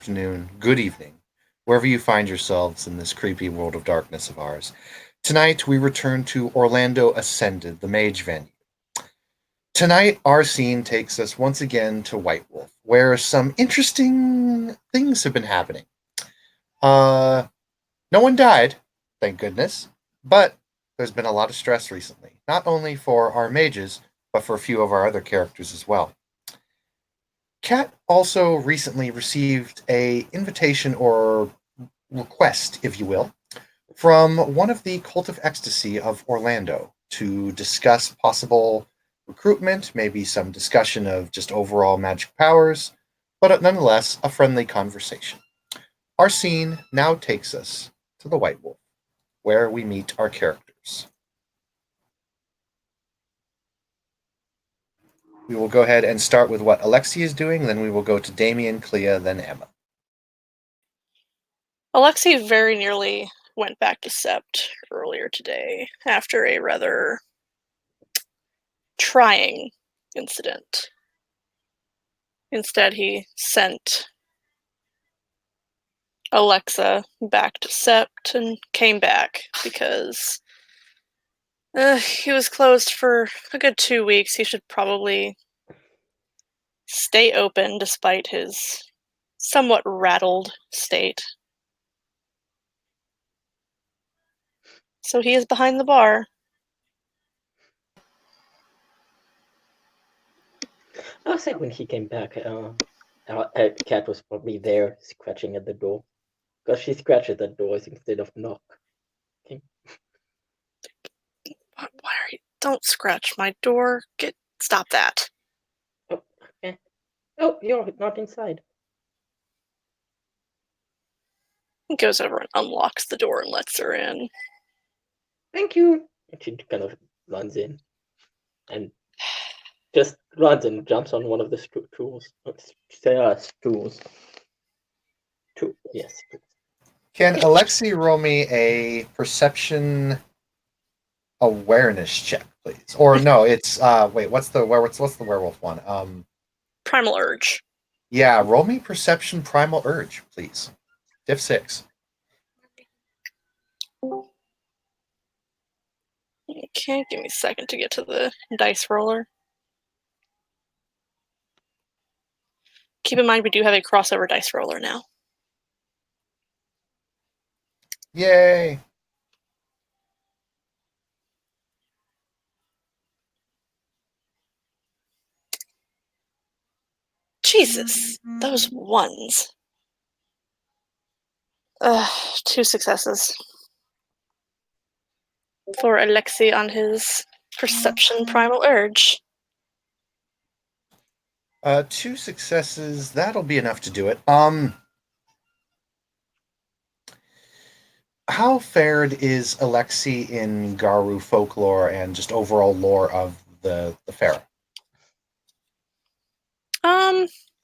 afternoon, good evening, wherever you find yourselves in this creepy world of darkness of ours. Tonight, we return to Orlando Ascended, the mage venue. Tonight, our scene takes us once again to White Wolf, where some interesting things have been happening. Uh, no one died, thank goodness, but there's been a lot of stress recently, not only for our mages, but for a few of our other characters as well. Kat also recently received a invitation or request, if you will, from one of the Cult of Ecstasy of Orlando to discuss possible recruitment, maybe some discussion of just overall magic powers, but nonetheless, a friendly conversation. Our scene now takes us to the White Wolf, where we meet our characters. We will go ahead and start with what Alexi is doing, then we will go to Damien, Clea, then Emma. Alexi very nearly went back to Sept earlier today after a rather trying incident. Instead, he sent Alexa back to Sept and came back because he was closed for a good 2 weeks. He should probably stay open despite his somewhat rattled state. So he is behind the bar. I was when he came back, Cat was probably there scratching at the door. Because she scratched at the doors instead of knock. Okay. Why are you? Don't scratch my door. Stop that. Oh, okay. Oh, you're not inside. He goes over and unlocks the door and lets her in. Thank you. And she kind of runs in. And just runs and jumps on one of the stools. Stools. Yes. Can Alexi roll me a perception awareness check, please? Or no, it's what's the werewolf one? Primal Urge. Yeah, roll me perception primal urge, please. Diff 6. Okay, give me a second to get to the dice roller. Keep in mind we do have a crossover dice roller now. Yay! Jesus, those ones. 2 successes. For Alexi on his perception primal urge. 2 successes, that'll be enough to do it. How fared is Alexi in Garu folklore and just overall lore of the Pharaoh?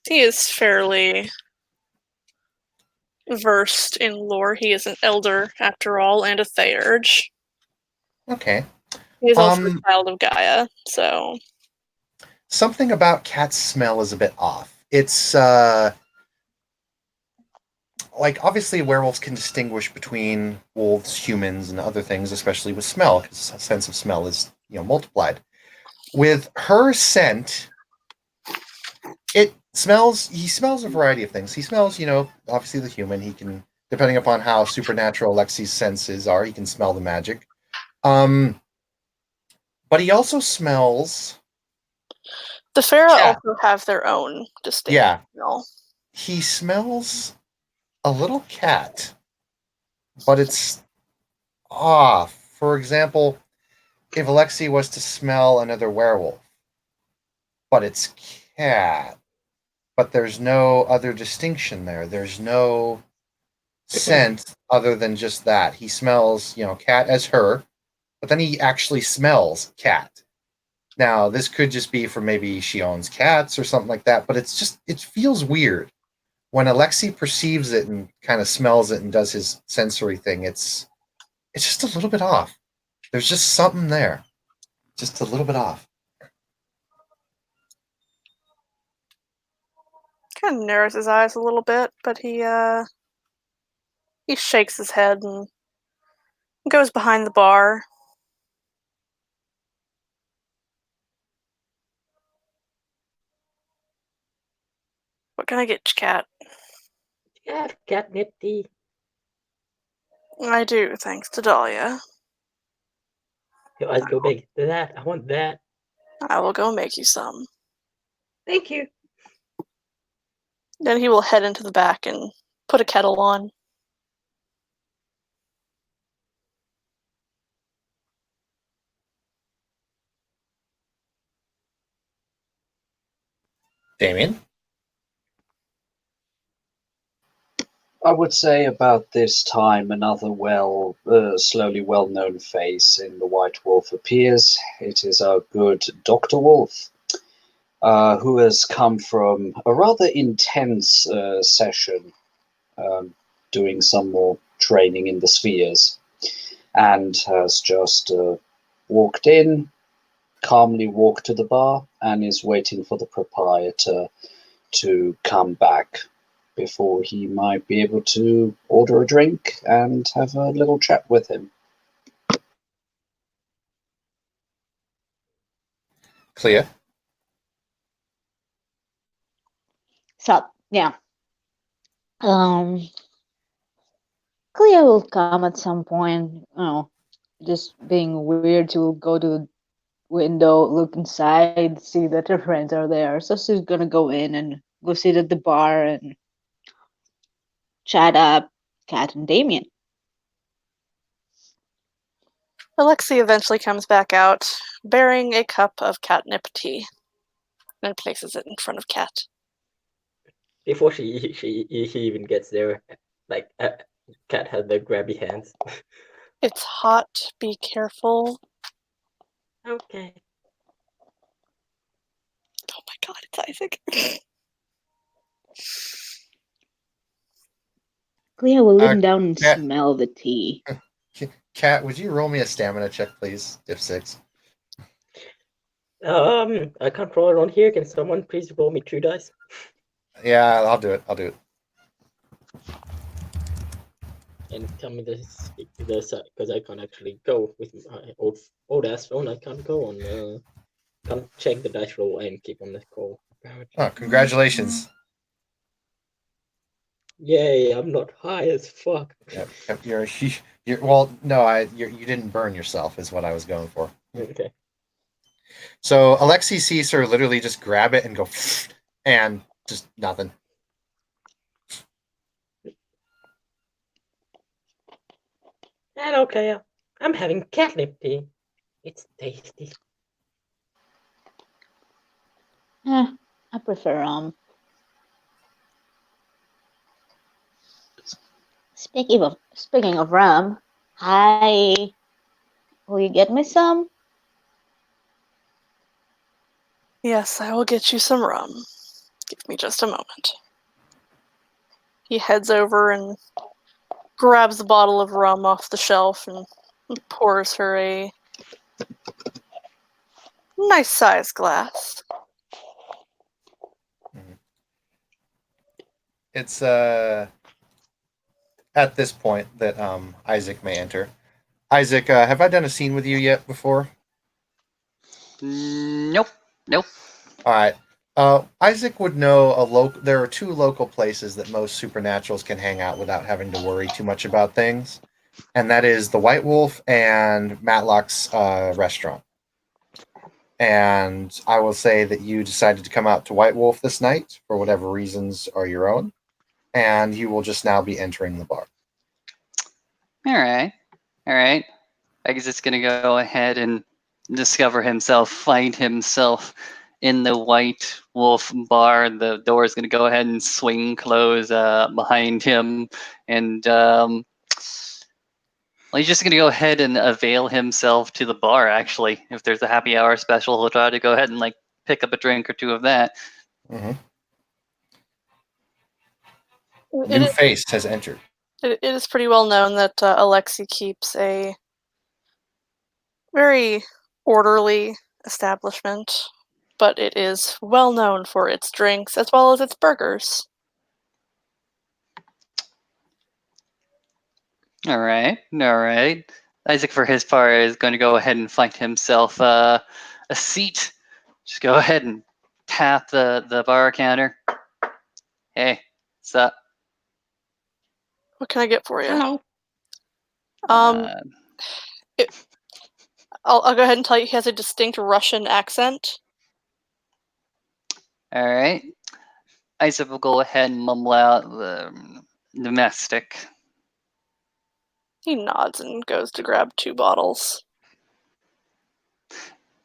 He is fairly versed in lore. He is an elder, after all, and a Theurge. Okay. He is also a child of Gaia, so... Something about Cat's smell is a bit off. It's, obviously werewolves can distinguish between wolves, humans, and other things, especially with smell, because a sense of smell is, multiplied. With her scent, he smells a variety of things. He smells, obviously the human. He can, depending upon how supernatural Lexi's senses are, he can smell the magic. But he also smells... The Pharaoh also have their own distinct smell. He smells a little cat, but it's off. For example, if Alexi was to smell another werewolf, but it's cat, but there's no other distinction there. There's no scent other than just that. He smells, cat as her, but then he actually smells cat. Now, this could just be for maybe she owns cats or something like that, but it feels weird. When Alexi perceives it and kind of smells it and does his sensory thing, it's just a little bit off. There's just something there. Just a little bit off. kind of narrows his eyes a little bit, but he shakes his head and goes behind the bar. What can I get you, Cat? Yeah, catnip tea. I do, thanks to Dahlia. Your eyes go big. That, I want that. I will go make you some. Thank you. Then he will head into the back and put a kettle on. Damien? I would say about this time another slowly well-known face in the White Wolf appears. It is our good Dr. Wolf, who has come from a rather intense session, doing some more training in the spheres, and has just walked in, calmly walked to the bar, and is waiting for the proprietor to come back before he might be able to order a drink and have a little chat with him. Clea? So yeah, Cleo will come at some point. Just being weird, she will go to the window, look inside, see that her friends are there. So she's gonna go in and go sit at the bar and chat up Kat and Damien. Alexei eventually comes back out, bearing a cup of catnip tea, and places it in front of Cat. Before he even gets there, like Cat had the grabby hands. It's hot, be careful. Okay. Oh my god, it's Isaac. Cleo will lean down and Kat- smell the tea. Cat, would you roll me a stamina check, please? If 6. I can't roll it on here. Can someone please roll me 2 dice? Yeah, I'll do it. And tell me this because I can't actually go with my old ass phone. I can't go on. Can't check the dice roll and keep on the call. Oh, congratulations. Yay! I'm not high as fuck. Yep, you're well. No, you didn't burn yourself, is what I was going for. Okay. So Alexei sees her literally just grab it and go, and just nothing. And okay, I'm having catnip tea. It's tasty. I prefer Speaking of rum, hi. Will you get me some? Yes, I will get you some rum. Give me just a moment. He heads over and grabs a bottle of rum off the shelf and pours her a nice sized glass. It's at this point that Isaac may enter. Isaac, have I done a scene with you yet before? Nope. All right. Isaac would know there are 2 local places that most supernaturals can hang out without having to worry too much about things, and that is the White Wolf and Matlock's restaurant. And I will say that you decided to come out to White Wolf this night for whatever reasons are your own, and you will just now be entering the bar. All right. I guess it's gonna go ahead and discover himself, find himself in the White Wolf bar. The door is gonna go ahead and swing close behind him, and he's just gonna go ahead and avail himself to the bar. Actually, if there's a happy hour special, he'll try to go ahead and pick up a drink or 2 of that. Mm-hmm. New face has entered. It is pretty well known that Alexei keeps a very orderly establishment. but it is well known for its drinks as well as its burgers. All right, all right. Isaac, for his part, is going to go ahead and find himself a seat. Just go ahead and tap the bar counter. Hey, what's up? What can I get for you? Hello. Um, I'll go ahead and tell you he has a distinct Russian accent. All right. Isaac will go ahead and mumble out the domestic. He nods and goes to grab 2 bottles.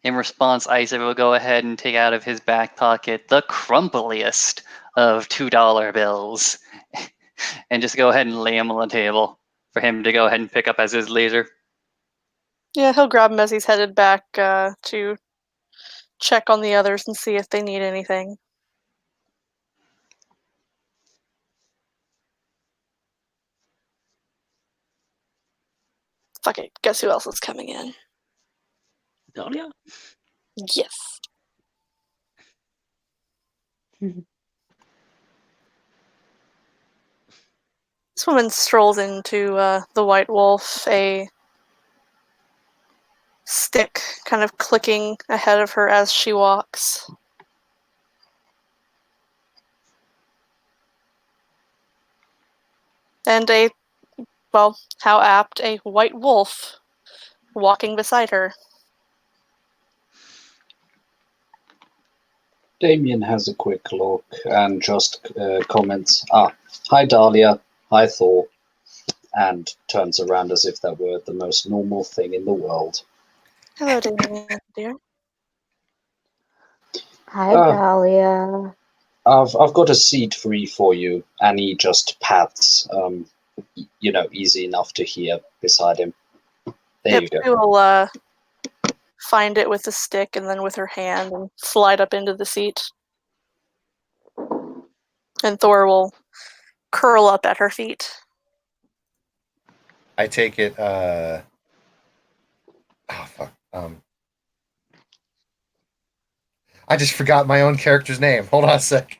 In response, Isaac will go ahead and take out of his back pocket the crumpliest of $2 bills and just go ahead and lay them on the table for him to go ahead and pick up as his leisure. Yeah, he'll grab him as he's headed back to check on the others and see if they need anything. Fuck it, guess who else is coming in? Dahlia? Yes. This woman strolls into the White Wolf, a stick kind of clicking ahead of her as she walks. And how apt, a white wolf walking beside her. Damien has a quick look and just comments, hi Dahlia, hi Thor, and turns around as if that were the most normal thing in the world. Hello, Damien, dear. Hi, Ah. Dahlia. I've got a seat free for you, and he just pats, easy enough to hear beside him. There you She go. will find it with the stick and then with her hand and slide up into the seat. And Thor will curl up at her feet. I take it. Fuck. I just forgot my own character's name. Hold on a sec.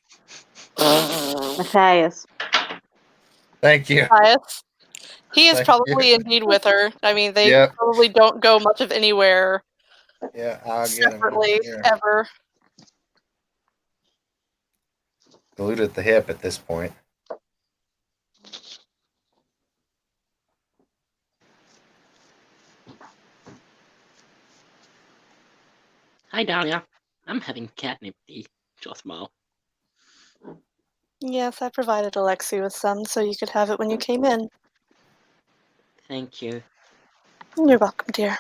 Matthias. Thank you. Matthias. He is Thank probably you. indeed with her. I mean, they Yep. probably don't go much of anywhere Yeah, I'll get him. separately Yeah. ever. Glued at the hip at this point. Hi, Dahlia. I'm having catnip tea. Just smile. Yes, I provided Alexi with some so you could have it when you came in. Thank you. You're welcome, dear.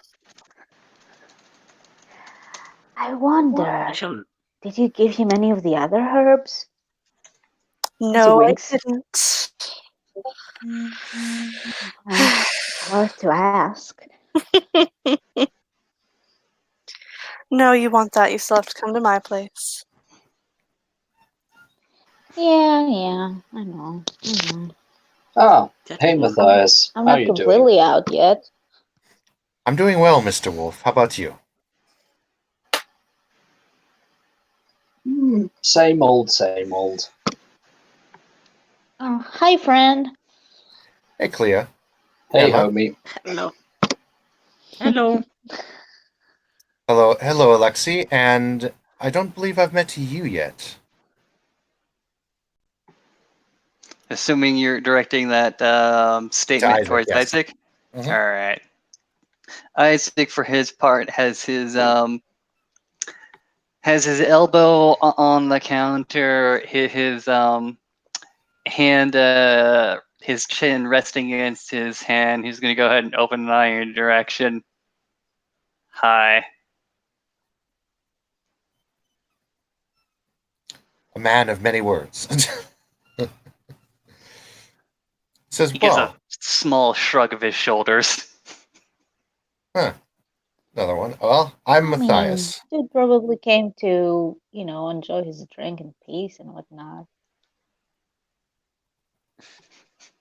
I wonder, I shall. did you give him any of the other herbs? No, I winks. didn't. Worth to ask. No, you want that. You still have to come to my place. Yeah, I know. Hey Matthias, I'm how not you doing? completely out yet. I'm doing well, Mr. Wolf. How about you? Same old, same old. Oh, hi, friend. Hey, Clea. Hey, Emma. homie. Hello. Hello. Hello, Alexi. And I don't believe I've met you yet. Assuming you're directing that statement Isaac, towards yes. Isaac. Mhm. All right. Isaac, for his part, has his elbow on the counter, his hand, his chin resting against his hand. He's gonna go ahead and open an eye in your direction. Hi. A man of many words. Says, He gives well, a small shrug of his shoulders. another one. Well, I'm Matthias. Dude probably came to, enjoy his drink in peace and whatnot.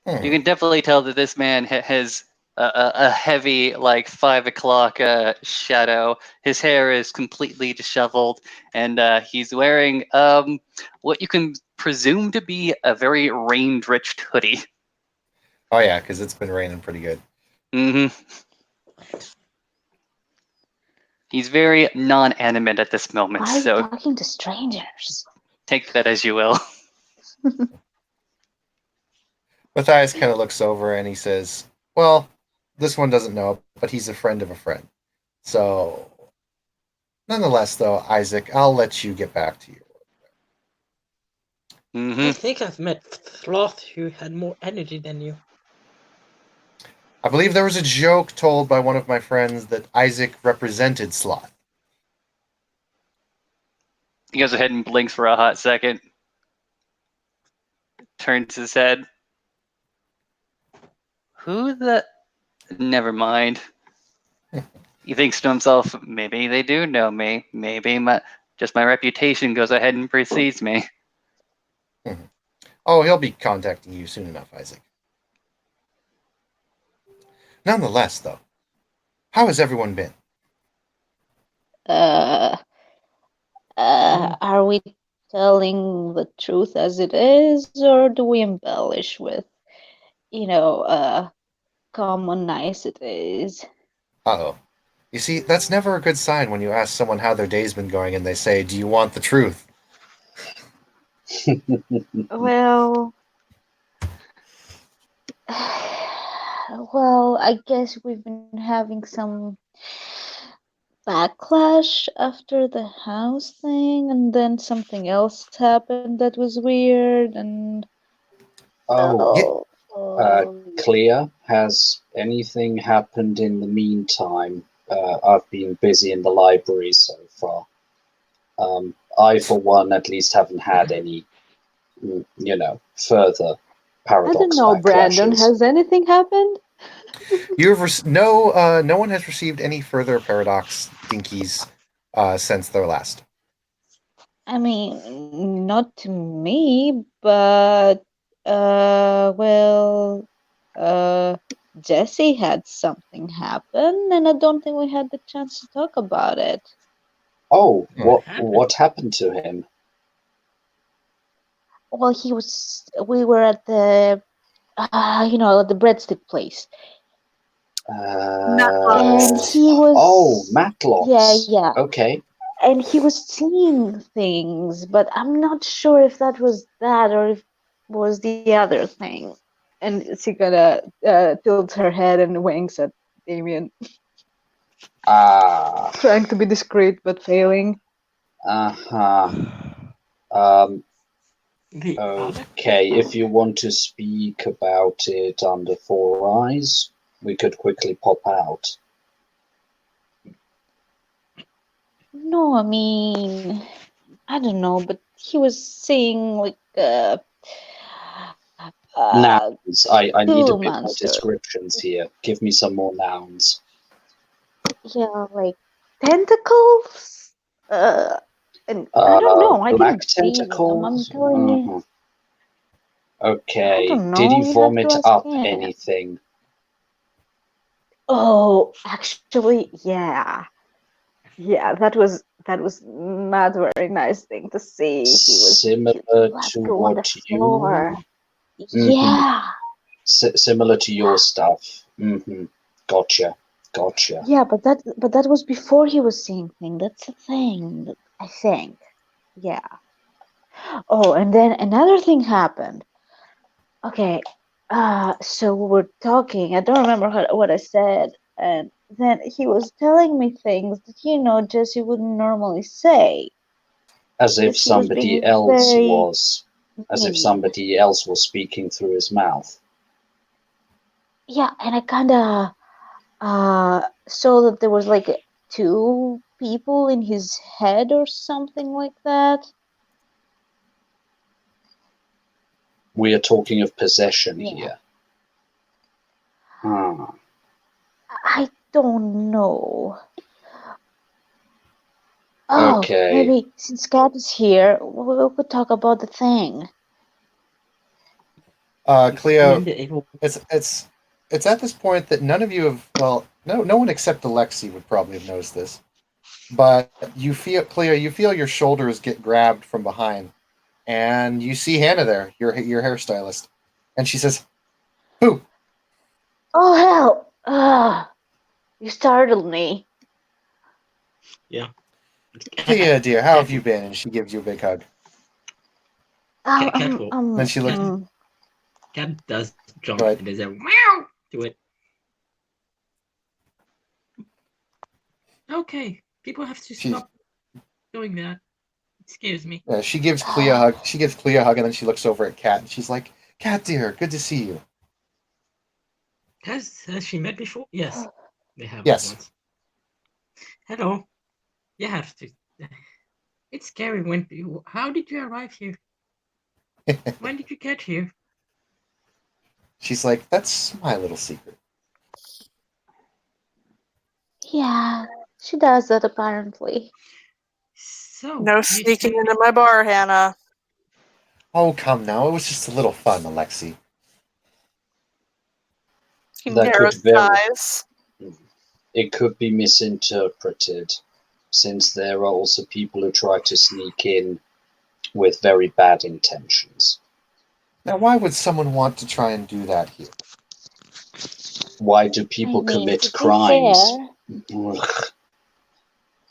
Hmm. You can definitely tell that this man has a heavy, like 5 o'clock shadow. His hair is completely disheveled, and he's wearing what you can presume to be a very rain-drenched hoodie. Oh yeah, because it's been raining pretty good. hmm He's very non-animate at this moment, Why are you so talking to strangers? take that as you will. Matthias kind of looks over and he says, "Well, this one doesn't know, but he's a friend of a friend. So, nonetheless, though, Isaac, I'll let you get back to you." I think I've met Sloth who had more energy than you. I believe there was a joke told by one of my friends that Isaac represented Sloth. He goes ahead and blinks for a hot second. Turns his head. Who the... Never mind. He thinks to himself, maybe they do know me. Maybe my reputation goes ahead and precedes me. Oh, he'll be contacting you soon enough, Isaac. Nonetheless, though, how has everyone been? Are we telling the truth as it is, or do we embellish with, common niceties? Uh-oh. You see, that's never a good sign when you ask someone how their day's been going and they say, "Do you want the truth?" Well, well, I guess we've been having some backlash after the house thing, and then something else happened that was weird, and Oh, oh, Clea, has anything happened in the meantime? I've been busy in the library so far. I, for one, at least haven't had any, further I paradox don't know, Brandon. backlashes. Has anything happened? No one has received any further paradox dinkies since their last. I mean, not to me, but well, Jesse had something happen, and I don't think we had the chance to talk about it. Oh, What what happened to him? Well, we were at the, the breadstick place, and he was. Oh, Matlocks. Yeah. Okay. And he was seeing things, but I'm not sure if that was that or if it was the other thing. And she kind of tilts her head and winks at Damien, Ah. trying to be discreet but failing. Uh-huh. Okay, if you want to speak about it under Four Eyes, we could quickly pop out. No, I mean, I don't know, but he was seeing like Nouns. I need a two bit more monsters. descriptions here. Give me some more nouns. Yeah, like tentacles. And I don't know. I Black didn't see them. I'm tentacles? telling you. Okay. I don't Did know. he You have vomit to ask up him. anything? Oh, actually, yeah. Yeah, that was not a very nice thing to see. He was Similar left to on the what floor. you... Yeah. Similar to your stuff. Gotcha. Yeah, but that was before he was seeing things. That's the thing, I think. Yeah. Oh, and then another thing happened. Okay. So we were talking. I don't remember what I said, and then he was telling me things that Jesse wouldn't normally say. As if Because he was somebody being else very was... As if mean. somebody else was speaking through his mouth. Yeah, and I kind of saw that there was like two people in his head or something like that. We are talking of possession Yeah. here. Ah. I don't know. Oh, Okay. maybe since Kat is here, we could talk about the thing. Cleo, it's it's at this point that none of you have. Well, no one except Alexi would probably have noticed this. But you feel, Clea, you feel your shoulders get grabbed from behind, and you see Hannah there, your hairstylist, and she says, "Who?" Oh hell! You startled me. Clea, dear, how have you been? And she gives you a big hug. Cat will. Then she looks. Cat does jump Right. and there's a meow to it. Okay, people have to She's- stop doing that. It scares me. She gives Clea a hug. She gives Clea a hug, and then she looks over at Kat, and she's like, "Kat, dear, good to see you." Has she met before? Yes, they have. Yes. Once. Hello. You have to. It's scary when you. How did you arrive here? When did you get here? She's like, "That's my little secret." Yeah, she does that apparently. So No you sneaking say- into my bar, Hannah. Oh, come now. It was just a little fun, Alexi. He That narrows could his vary. eyes. It could be misinterpreted, since there are also people who try to sneak in with very bad intentions. Now, why would someone want to try and do that here? Why do people I mean, commit to be crimes? fair, Ugh.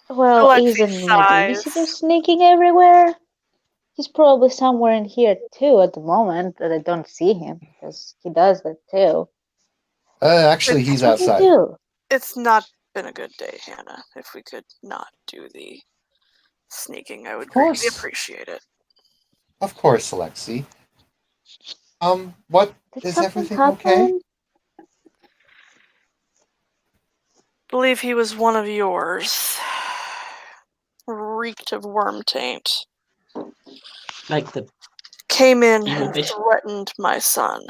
well, Alexi isn't Medivh sighs. sneaking everywhere? He's probably somewhere in here too at the moment, but I don't see him because he does that too. Actually, he's That's what we outside. do. It's not been a good day, Hannah. If we could not do the sneaking, I would Of course. greatly appreciate it. Of course, Alexi. What Did is something everything okay? happen? Believe he was one of yours. Reeked of worm taint. like the Came in Evil and bishop. threatened my son.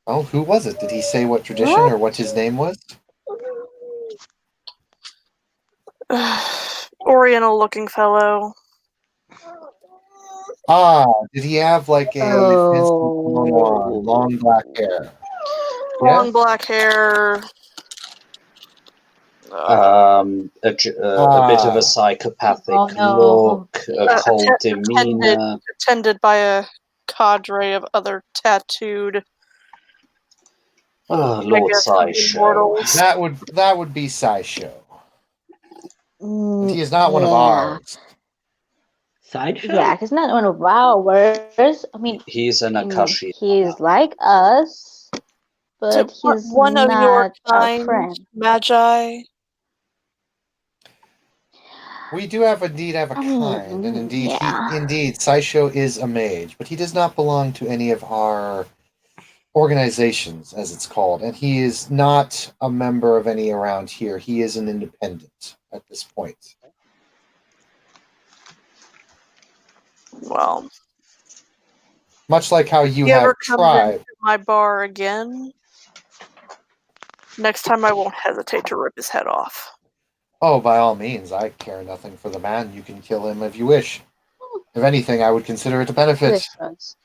Oh, who was it? Did he say what tradition What? or what his name was? Oriental-looking fellow. Ah, did he have like a fancy Oh. long black hair? Long Yeah? black hair. A bit of a psychopathic Oh, no. look, a cold Attended demeanor. attended by a cadre of other tattooed Oh, Lord guess Sideshow. immortals. That would be Sideshow. But he is not one of Yeah. ours. sideshow. Yeah, he's not one of ours. I mean, He's an I mean, Akashi. he's like us, but So, he's one of your not our kind, friend. Magi. We do indeed have a I mean, kind, and indeed yeah. Sideshow is a mage, but he does not belong to any of our organizations, as it's called, and he is not a member of any around here. He is an independent at this point. Well, Much like how you he have ever comes tried. into my bar again, next time I won't hesitate to rip his head off. Oh, by all means, I care nothing for the man. You can kill him if you wish. If anything, I would consider it a benefit. This was-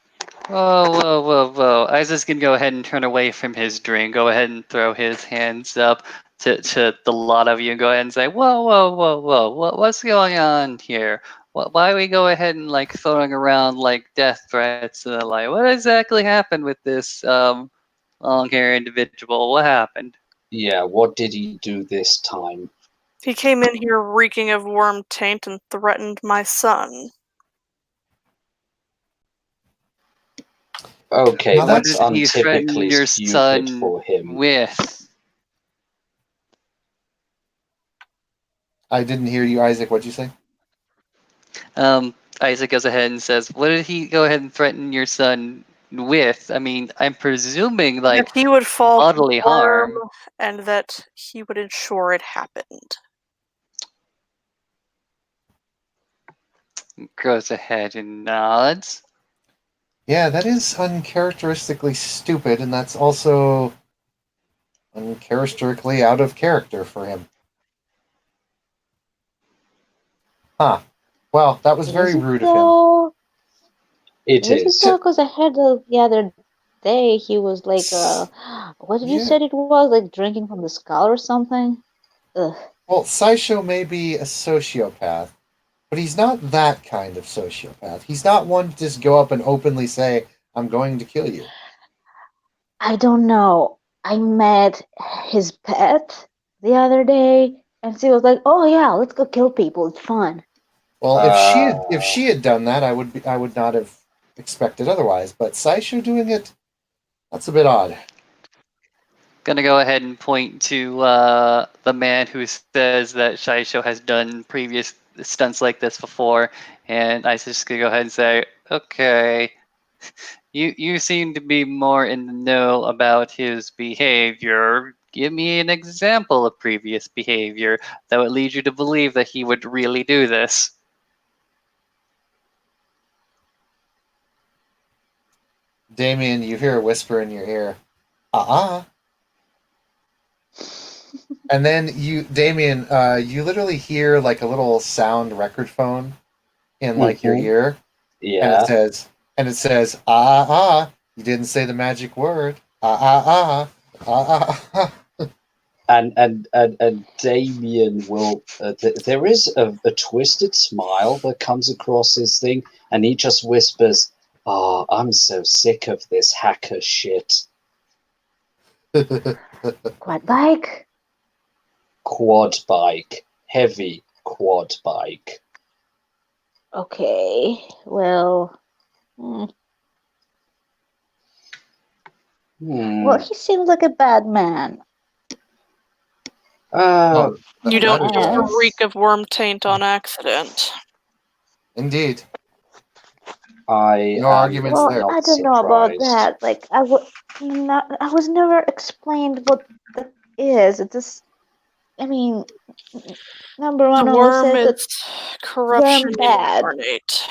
Whoa. Isaac's gonna go ahead and turn away from his drink, go ahead and throw his hands up to the lot of you and go ahead and say, whoa, what's going on here? Why we go ahead and like throwing around like death threats and the like? What exactly happened with this long hair individual? What happened? Yeah, what did he do this time? He came in here reeking of worm taint and threatened my son. Okay, Now that's What did he threaten untypically your stupid son for him. with? I didn't hear you, Isaac. What'd you say? Isaac goes ahead and says, "What did he go ahead and threaten your son with?" I mean, I'm presuming like that he would fall to bodily the worm harm. and that he would ensure it happened. Goes ahead and nods. Yeah, that is uncharacteristically stupid, and that's also uncharacteristically out of character for him. Huh. Well, that was very Is it rude of him. though? It Is is. it though? Because I heard the other day he was like, what did you Yeah. said it was? Like drinking from the skull or something? Ugh. Well, Saisho may be a sociopath, but he's not that kind of sociopath. He's not one to just go up and openly say, I'm going to kill you. I don't know. I met his pet the other day, and she was like, "Oh yeah, let's go kill people. It's fun." Well, if she had done that, I would not have expected otherwise. But Saisho doing it, that's a bit odd. Gonna go ahead and point to the man who says that Shaisho has done previous stunts like this before, and I just gonna go ahead and say, okay, you seem to be more in the know about his behavior. Give me an example of previous behavior that would lead you to believe that he would really do this. Damien, you hear a whisper in your ear, uh-uh. And then Damien, you literally hear like a little sound record phone in like your Mhm. ear, Yeah. and it says, you didn't say the magic word, And Damien will. There is a twisted smile that comes across his thing, and he just whispers, "Oh, I'm so sick of this hacker shit." Quad bike? Quad bike, heavy quad bike. Okay. Well, hmm. Well, he seems like a bad man. Oh, You that don't is just bad. reek of worm taint on accident. Indeed. I No am arguments Well, there. not I don't know about surprised. that. Like, I was never explained what that is. It just, I mean, number The one only worm said that is corruption worm bad. incarnate.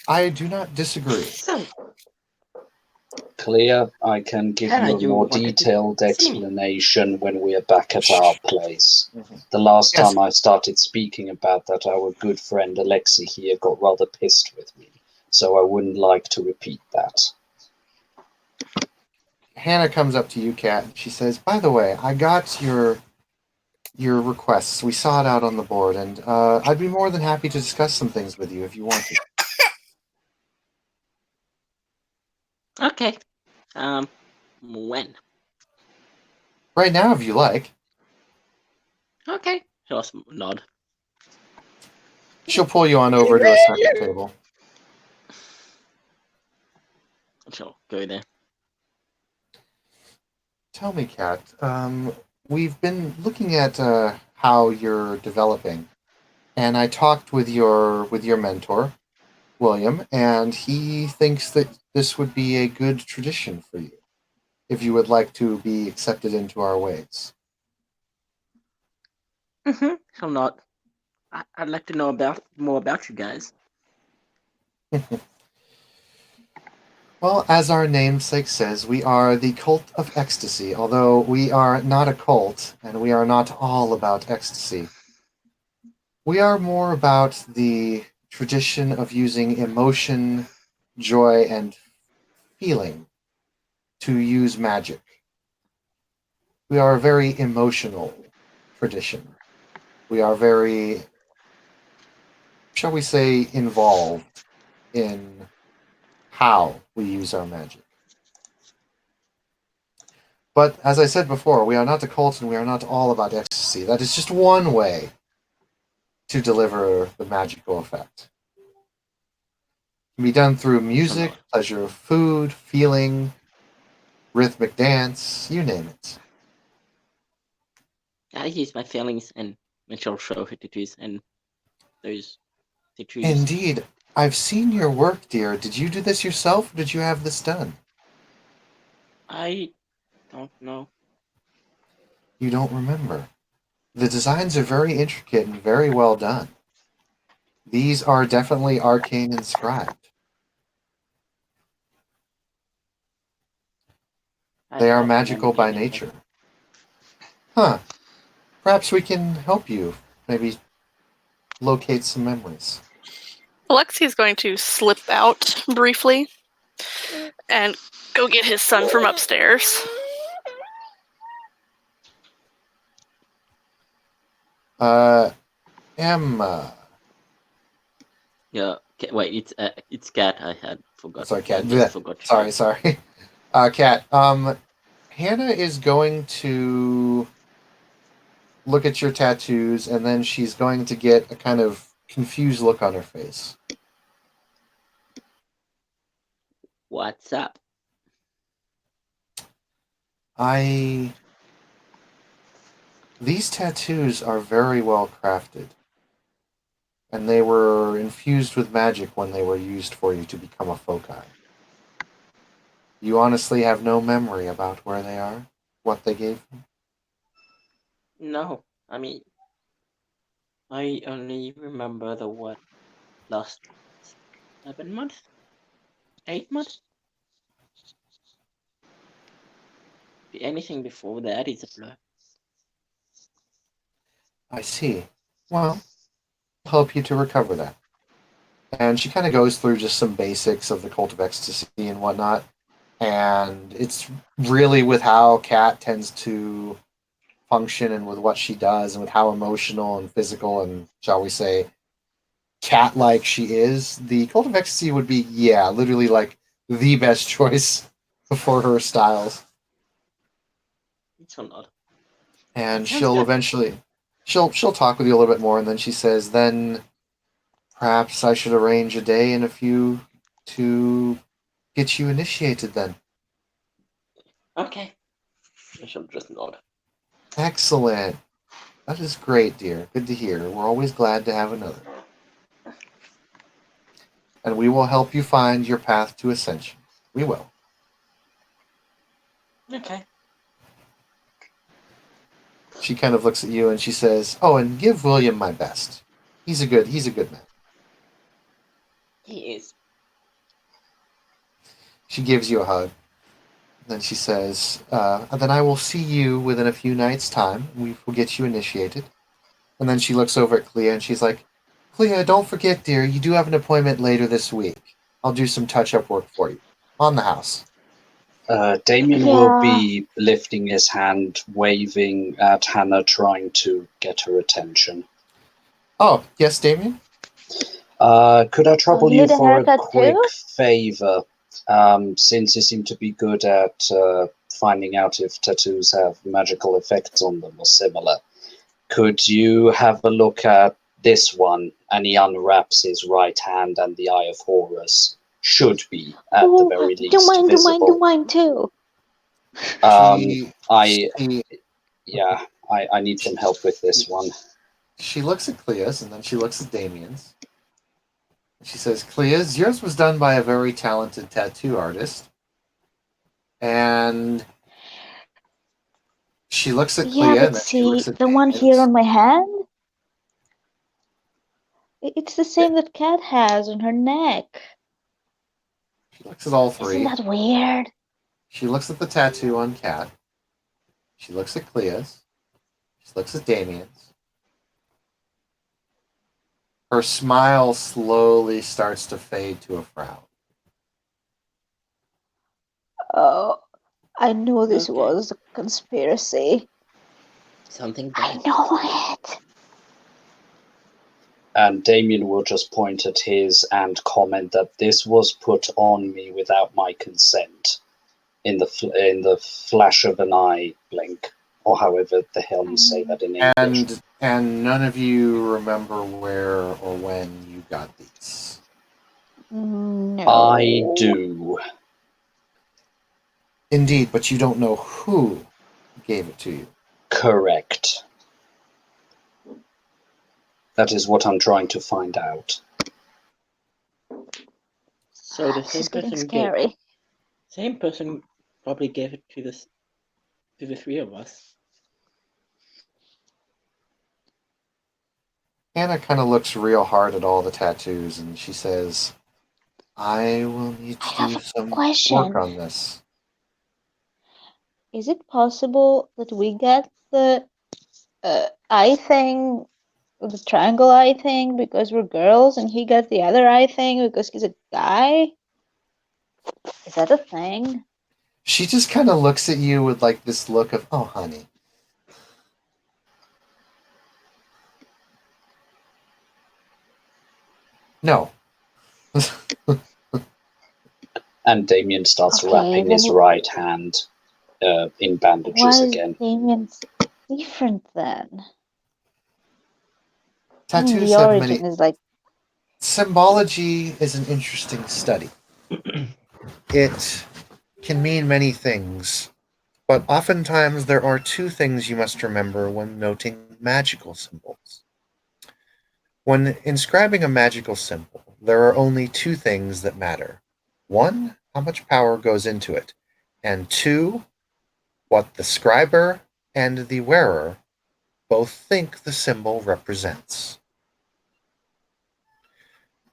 I do not disagree. So, Clear, I can give Yeah, you a you more wanted to detailed see me. explanation when we are back at our place. Mhm. The last Yes. time I started speaking about that, our good friend Alexei here got rather pissed with me, so I wouldn't like to repeat that. Hannah comes up to you, Kat, and she says, "By the way, I got your requests. We saw it out on the board, and I'd be more than happy to discuss some things with you if you wanted." Okay. When? Right now, if you like. Okay. Just nod. She'll pull you on over to a second table. Sure, go there. Tell me, Kat, we've been looking at how you're developing, and I talked with your mentor, William, and he thinks that this would be a good tradition for you, if you would like to be accepted into our ways. So not. I'd like to know more about you guys. Well, as our namesake says, we are the Cult of Ecstasy, although we are not a cult, and we are not all about ecstasy. We are more about the tradition of using emotion, joy, and feeling to use magic. We are a very emotional tradition. We are very, shall we say, involved in how we use our magic. But as I said before, we are not a cult and we are not all about ecstasy. That is just one way to deliver the magical effect. It can be done through music, pleasure of food, feeling, rhythmic dance, you name it. I use my feelings and mental show tattoos and those tattoos. Indeed. I've seen your work, dear. Did you do this yourself or did you have this done? I don't know. You don't remember. The designs are very intricate and very well done. These are definitely arcane inscribed. They are magical by nature. Huh. Perhaps we can help you. Maybe locate some memories. Alexi's going to slip out briefly and go get his son from upstairs. Emma. Yeah. Wait, it's Cat. I had forgot. Sorry, Cat. I just forgot. Sorry. Cat. Hannah is going to look at your tattoos, and then she's going to get a kind of confused look on her face. What's up? These tattoos are very well crafted, and they were infused with magic when they were used for you to become a foci. You honestly have no memory about where they are, what they gave you? No, I mean, I only remember the last 7 months, 8 months. Anything before that is a blur. I see. Well, I'll help you to recover that. And she kind of goes through just some basics of the Cult of Ecstasy and whatnot. And it's really with how Kat tends to function and with what she does and with how emotional and physical and, shall we say, cat-like she is, the Cult of Ecstasy would be, literally like the best choice for her styles. It's not. And Sounds she'll good. eventually she'll talk with you a little bit more, and then she says, then perhaps I should arrange a day and a few to get you initiated then. Okay. I shall just nod. Excellent. That is great, dear. Good to hear. We're always glad to have another. And we will help you find your path to ascension. We will. Okay. She kind of looks at you and she says, "Oh, and give William my best. He's a good man." He is. She gives you a hug. Then she says, then I will see you within a few nights' time. We will get you initiated. And then she looks over at Clea and she's like, Clea, don't forget, dear, you do have an appointment later this week. I'll do some touch-up work for you. On the house. Damien will be lifting his hand, waving at Hannah, trying to get her attention. Oh, yes, Damien? Could I trouble you you need a for a haircut quick too? favor? Since you seem to be good at finding out if tattoos have magical effects on them or similar, could you have a look at this one? And he unwraps his right hand, and the Eye of Horus should be, at the very least, visible. Do mine too. I need some help with this one. She looks at Clea's, and then she looks at Damien's. She says, Clea's, yours was done by a very talented tattoo artist. And she looks at Clea, Yeah, and but then she see, looks at the one Damien's. here on my hand? It's the same that Kat has on her neck. She looks at all three. Isn't that weird? She looks at the tattoo on Kat. She looks at Clea's. She looks at Damien's. Her smile slowly starts to fade to a frown. Oh, I knew this Okay. was a conspiracy. Something I bad. know it. And Damien will just point at his and comment that this was put on me without my consent, in the flash of an eye blink, or however the hell you say that in English. And none of you remember where or when you got these. No. I do. Indeed, but you don't know who gave it to you. Correct. That is what I'm trying to find out. So the This same is getting person scary. same person probably gave it to the three of us. Anna kind of looks real hard at all the tattoos, and she says, I will need I to do have a some question. work on this. Is it possible that we get the eye thing with the triangle eye thing because we're girls, and he got the other eye thing because he's a guy? Is that a thing? She just kind of looks at you with like this look of, oh, honey. No. And Damien starts Okay, wrapping his then right hand in bandages why is again. Damien's different then? Tattoos The have origin many. is like Symbology is an interesting study. It can mean many things, but oftentimes there are two things you must remember when noting magical symbols. When inscribing a magical symbol, there are only two things that matter. One, how much power goes into it, and two, what the scriber and the wearer both think the symbol represents.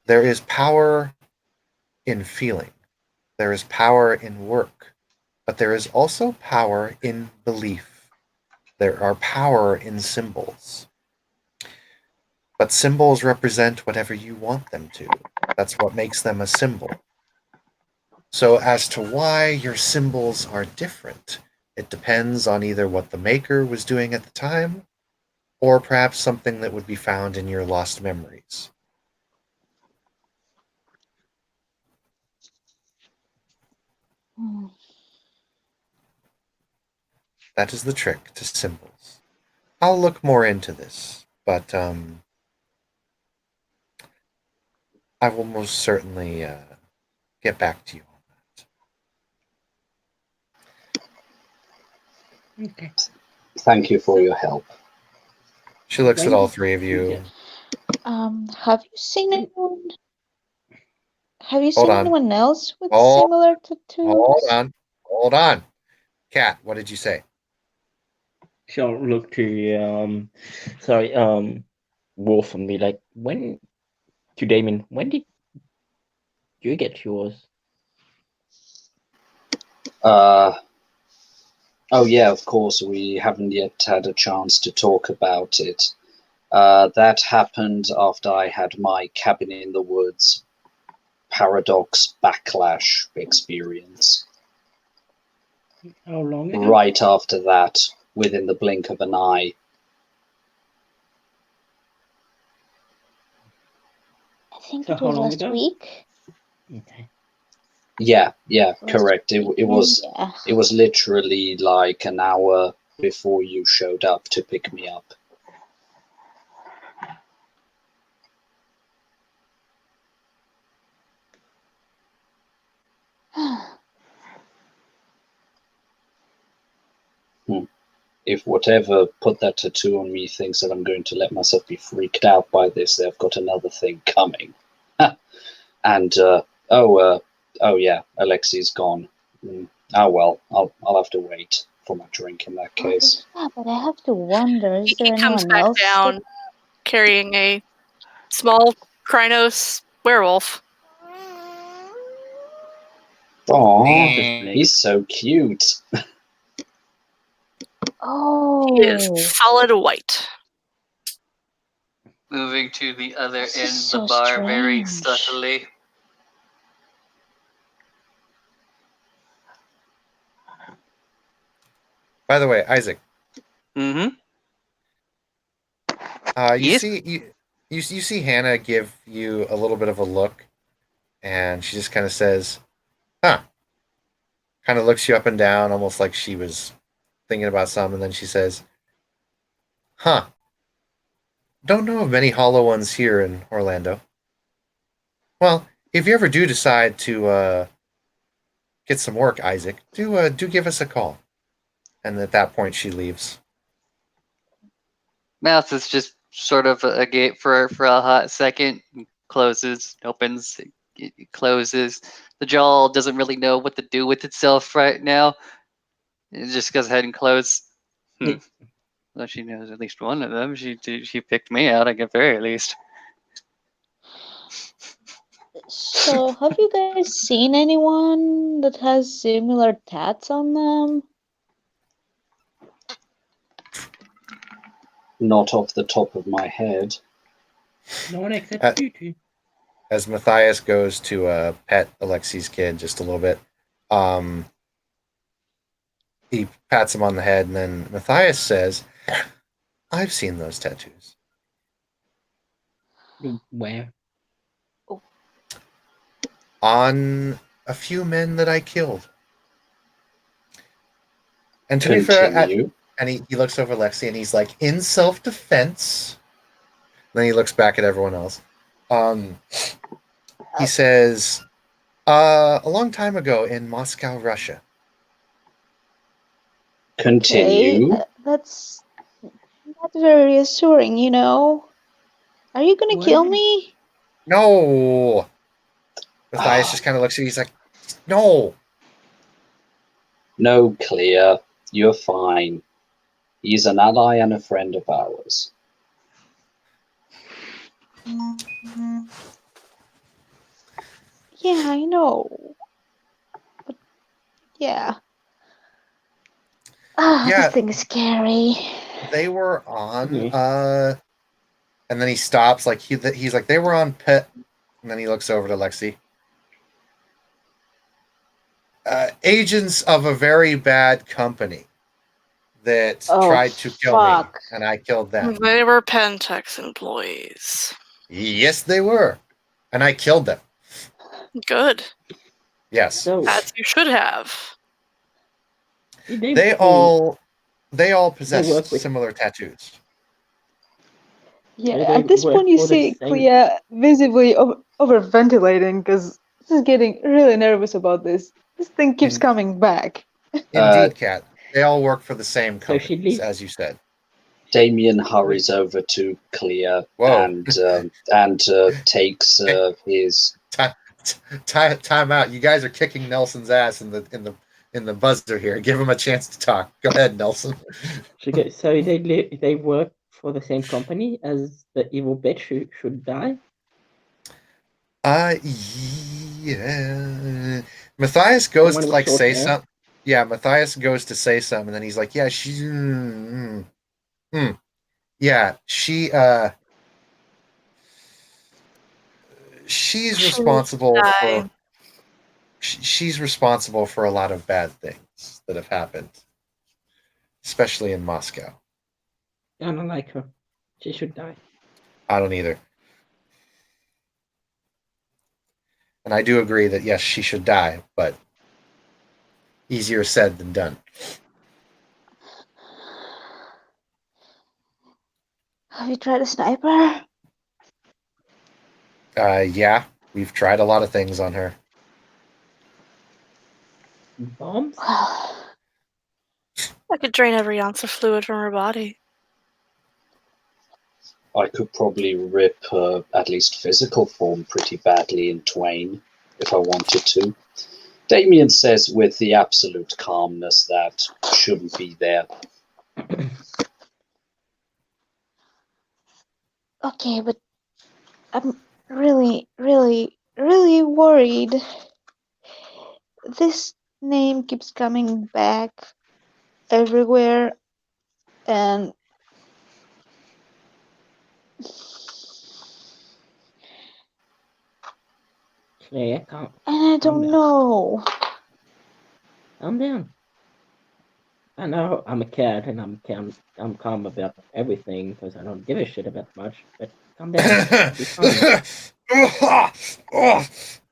There is power in feeling. There is power in work, but there is also power in belief. There are power in symbols. But symbols represent whatever you want them to. That's what makes them a symbol. So as to why your symbols are different, it depends on either what the maker was doing at the time, or perhaps something that would be found in your lost memories. hmm. That is the trick to symbols. I'll look more into this, but I will most certainly get back to you on that. Okay. Thank you for your help. She looks at When all did three of you. get- Have you seen anyone? Have you Hold seen on. anyone else with Hold- similar tattoos? Hold on. Kat, what did you say? She'll look to Wolf and be like, when to Damon, when did you get yours? Oh yeah, of course, we haven't yet had a chance to talk about it. That happened after I had my cabin in the woods paradox backlash experience. How long ago? Right after that, within the blink of an eye. I think So it how was long last ago? week. Okay. Yeah, Last correct. It weekend, was yeah. it was literally like an hour before you showed up to pick me up. If whatever put that tattoo on me thinks that I'm going to let myself be freaked out by this, they've got another thing coming. And oh yeah, Alexi's gone. Oh well, I'll have to wait for my drink in that case. Yeah, but I have to wonder, is there He comes anyone back else? down carrying a small Krynos werewolf. Aw, Man. he's so cute. Oh, He is solid white. Moving to the other This end is of the so bar very strange. subtly. By the way, Isaac, Mm-hmm. you Yes. see you see Hannah give you a little bit of a look, and she just kind of says, "Huh." Kind of looks you up and down, almost like she was thinking about something, and then she says, "Huh. Don't know of many hollow ones here in Orlando. Well, if you ever do decide to get some work, Isaac, do give us a call." And at that point, she leaves. Mouth is just sort of a gate for a hot second. Closes, opens, it closes. The jaw doesn't really know what to do with itself right now. It just goes ahead and close. Well, she knows at least one of them. She picked me out at the very least. So have you guys seen anyone that has similar tats on them? Not off the top of my head. No one except Uh, you two. As Matthias goes to pet Alexi's kid just a little bit, he pats him on the head, and then Matthias says, "I've seen those tattoos Where? on a few men that I killed." And to be fair, Continue. and he looks over Lexi and he's like, "In self-defense." Then he looks back at everyone else. He says, "A long time ago in Moscow, Russia." Continue. Okay, that's very reassuring, you know. Are you gonna kill What? me? No. Matthias just kind of looks at you. He's like, "No." No, Clea. You're fine. He's an ally and a friend of ours. Yeah, I know. But yeah. Yeah. This thing is scary. They were on, Yeah. and then he stops. Like he's like, they were on pet, and then he looks over to Lexi. Agents of a very bad company that Oh, tried to kill fuck. me, and I killed them. They were Pentex employees. Yes, they were, and I killed them. Good. Yes, So As you should have. they all possess work with- similar tattoos. Yeah, They at this work point you for the see same- Clea visibly overventilating because this is getting really nervous about this. This thing keeps Mm. coming back. Indeed, Kat. They all work for the same So she companies, leaves- as you said. Damien hurries over to Clea Whoa. and takes his. Time out. You guys are kicking Nelson's ass in the buzzer here. Give him a chance to talk. Go ahead, Nelson. So they work for the same company as the evil bitch who should die. Yeah. Matthias goes The one to with like short say hair? something. Yeah, Matthias goes to say something, and then he's like, "Yeah, she's, yeah, she's She responsible die. for." She's responsible for a lot of bad things that have happened, especially in Moscow. I don't like her. She should die. I don't either. And I do agree that, yes, she should die, but easier said than done. Have you tried a sniper? Yeah, we've tried a lot of things on her. Bombs? Well, I could drain every ounce of fluid from her body. I could probably rip at least physical form pretty badly in twain if I wanted to. Damien says with the absolute calmness that shouldn't be there. okay, but I'm really, really, really worried. This name keeps coming back everywhere, and Clea, calm I don't down. know. down. I know I'm a cat and I'm calm about everything because I don't give a shit about much. But calm down. It'll be fine.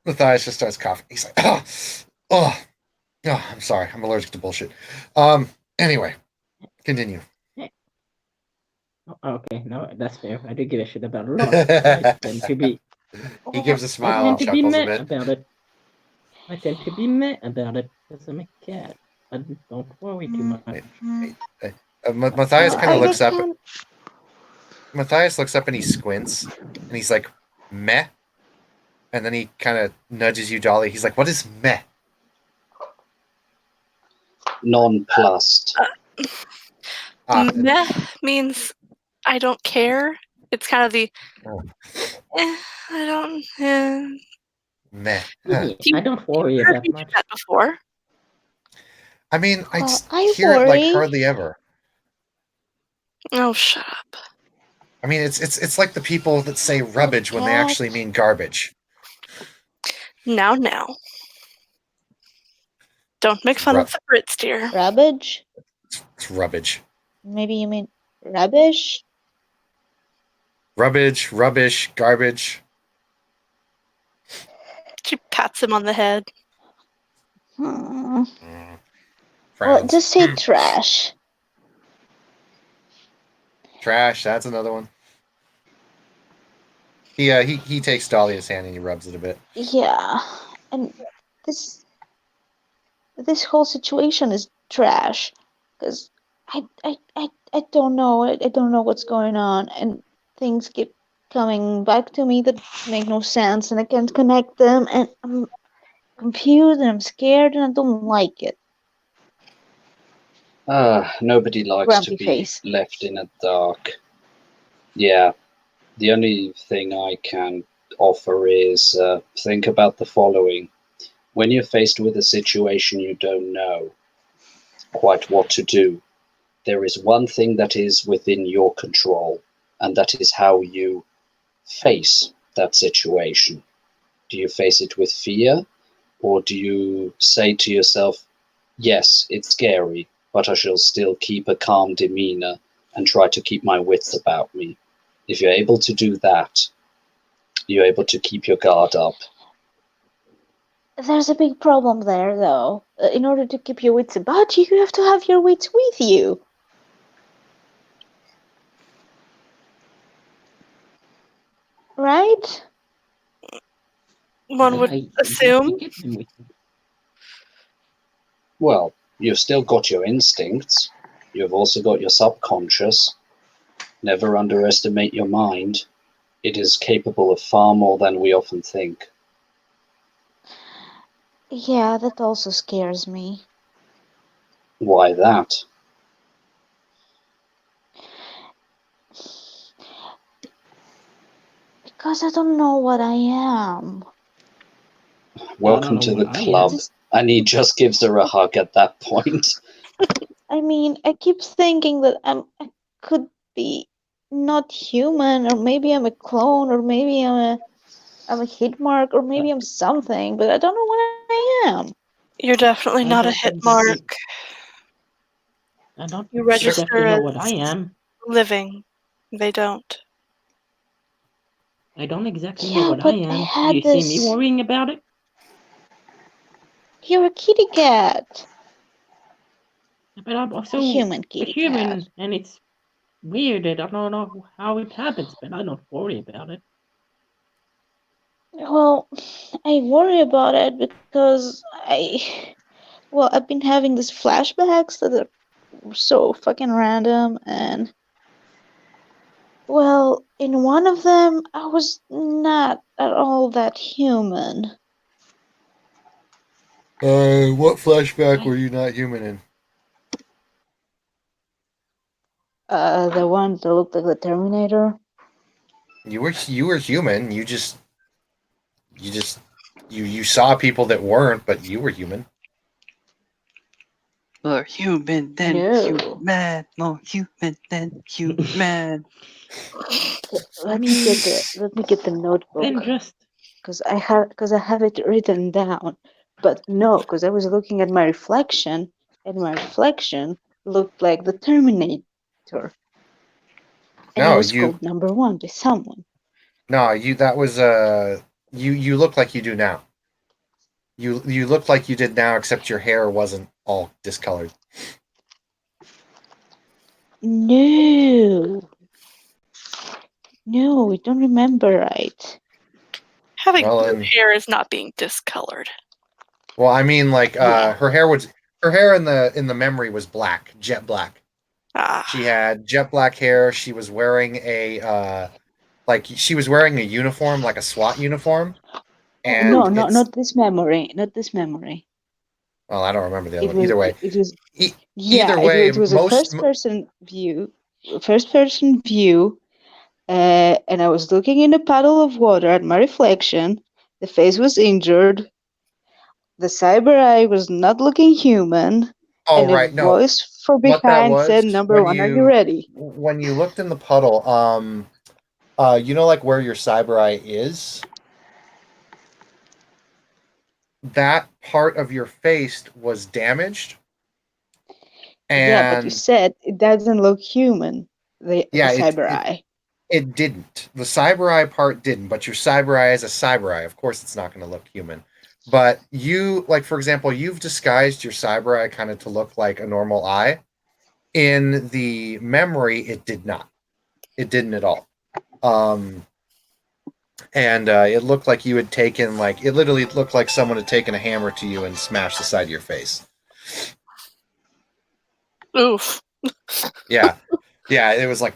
Matthias just starts coughing. He's like, oh, I'm sorry. I'm allergic to bullshit. Anyway, continue. Okay, no, that's fair. I do give a shit about a lot. I tend to be. He gives a I smile and tend to be chuckles a meh bit. about it. I tend to be meh about it because I'm a cat. But don't worry too much. Matthias kind I of looks up. can't- Matthias looks up and he squints, and he's like, "Meh," and then he kind of nudges you, Dolly. He's like, "What is meh?" Nonplussed. Meh means I don't care. It's kind of the Oh. I don't. Meh. Yeah, I don't worry You've heard about me do much. that before. I mean, I I hear it like worry. hardly ever. Oh, shut up. I mean, it's like the people that say rubbage when they actually mean garbage. Now. Don't make fun of the Brits, dear. Rubbish? It's rubbage. Maybe you mean rubbish? Rubbage, rubbish, garbage. She pats him on the head. Hmm. Well, Frowns. just say trash. Trash. That's another one. He takes Dahlia's hand and he rubs it a bit. Yeah, and this whole situation is trash because I don't know. I don't know what's going on, and things keep coming back to me that make no sense, and I can't connect them, and I'm confused and I'm scared, and I don't like it. Nobody likes Grumpy to be face. left in the dark. Yeah, the only thing I can offer is think about the following. When you're faced with a situation you don't know quite what to do, there is one thing that is within your control, and that is how you face that situation. Do you face it with fear, or do you say to yourself, yes, it's scary, but I shall still keep a calm demeanor and try to keep my wits about me? If you're able to do that, you're able to keep your guard up. There's a big problem there, though. In order to keep your wits about you, you have to have your wits with you. Right? One would assume. Well, you've still got your instincts. You've also got your subconscious. Never underestimate your mind. It is capable of far more than we often think. Yeah, that also scares me. Why that? Because I don't know what I am. Welcome to the club. And he just gives her a hug at that point. I mean, I keep thinking that I could be not human, or maybe I'm a clone, or maybe I'm a hit mark, or maybe I'm something, but I don't know what I am. You're definitely not a hit mark. I don't You register exactly know as what I am. living. They don't. I don't exactly Yeah, know what I but I am. had Do you see me this- worrying about it? You're a kitty cat. But I'm also A human a kitty human, cat. and it's weird. I don't know how it happens, but I don't worry about it. Well, I worry about it because I've been having these flashbacks that are so fucking random, and well, in one of them, I was not at all that human. What flashback were you not human in? The one that looked like the Terminator. You were human. You saw people that weren't, but you were human. More human than No. human. More human than human. Let me get the notebook. Then just Because I have it written down, but no, because I was looking at my reflection, and my reflection looked like the Terminator. And No, it was you- called number 1 by someone. No, that was you look like you do now. You look like you did now, except your hair wasn't all discolored. No, I don't remember right. Having Well, blue and- hair is not being discolored. Well, I mean, like Yeah. her hair in the memory was black, jet black. Ah, She had jet black hair. She was wearing a uniform, like a SWAT uniform. And No, it's- not this memory. Not this memory. Well, I don't remember the other It one. Either way, it was. E- Yeah, either way, it was a most- first-person view. And I was looking in a puddle of water at my reflection. The face was injured. The cyber eye was not looking human. oh and a right, no, voice from what that behind was said, "Number when one, are you ready?" when you looked in the puddle, you know, like where your cyber eye is, that part of your face was damaged, Yeah, but you and said it doesn't look human. The yeah, cyber eye. it didn't. The cyber eye part didn't, but your cyber eye is a cyber eye. Of course, it's not going to look human. But you, like, for example, you've disguised your cyber eye kind of to look like a normal eye. In the memory, it did not. It didn't at all. And it looked like you had taken, like, it literally looked like someone had taken a hammer to you and smashed the side of your face. Oof. Yeah. Yeah, it was like,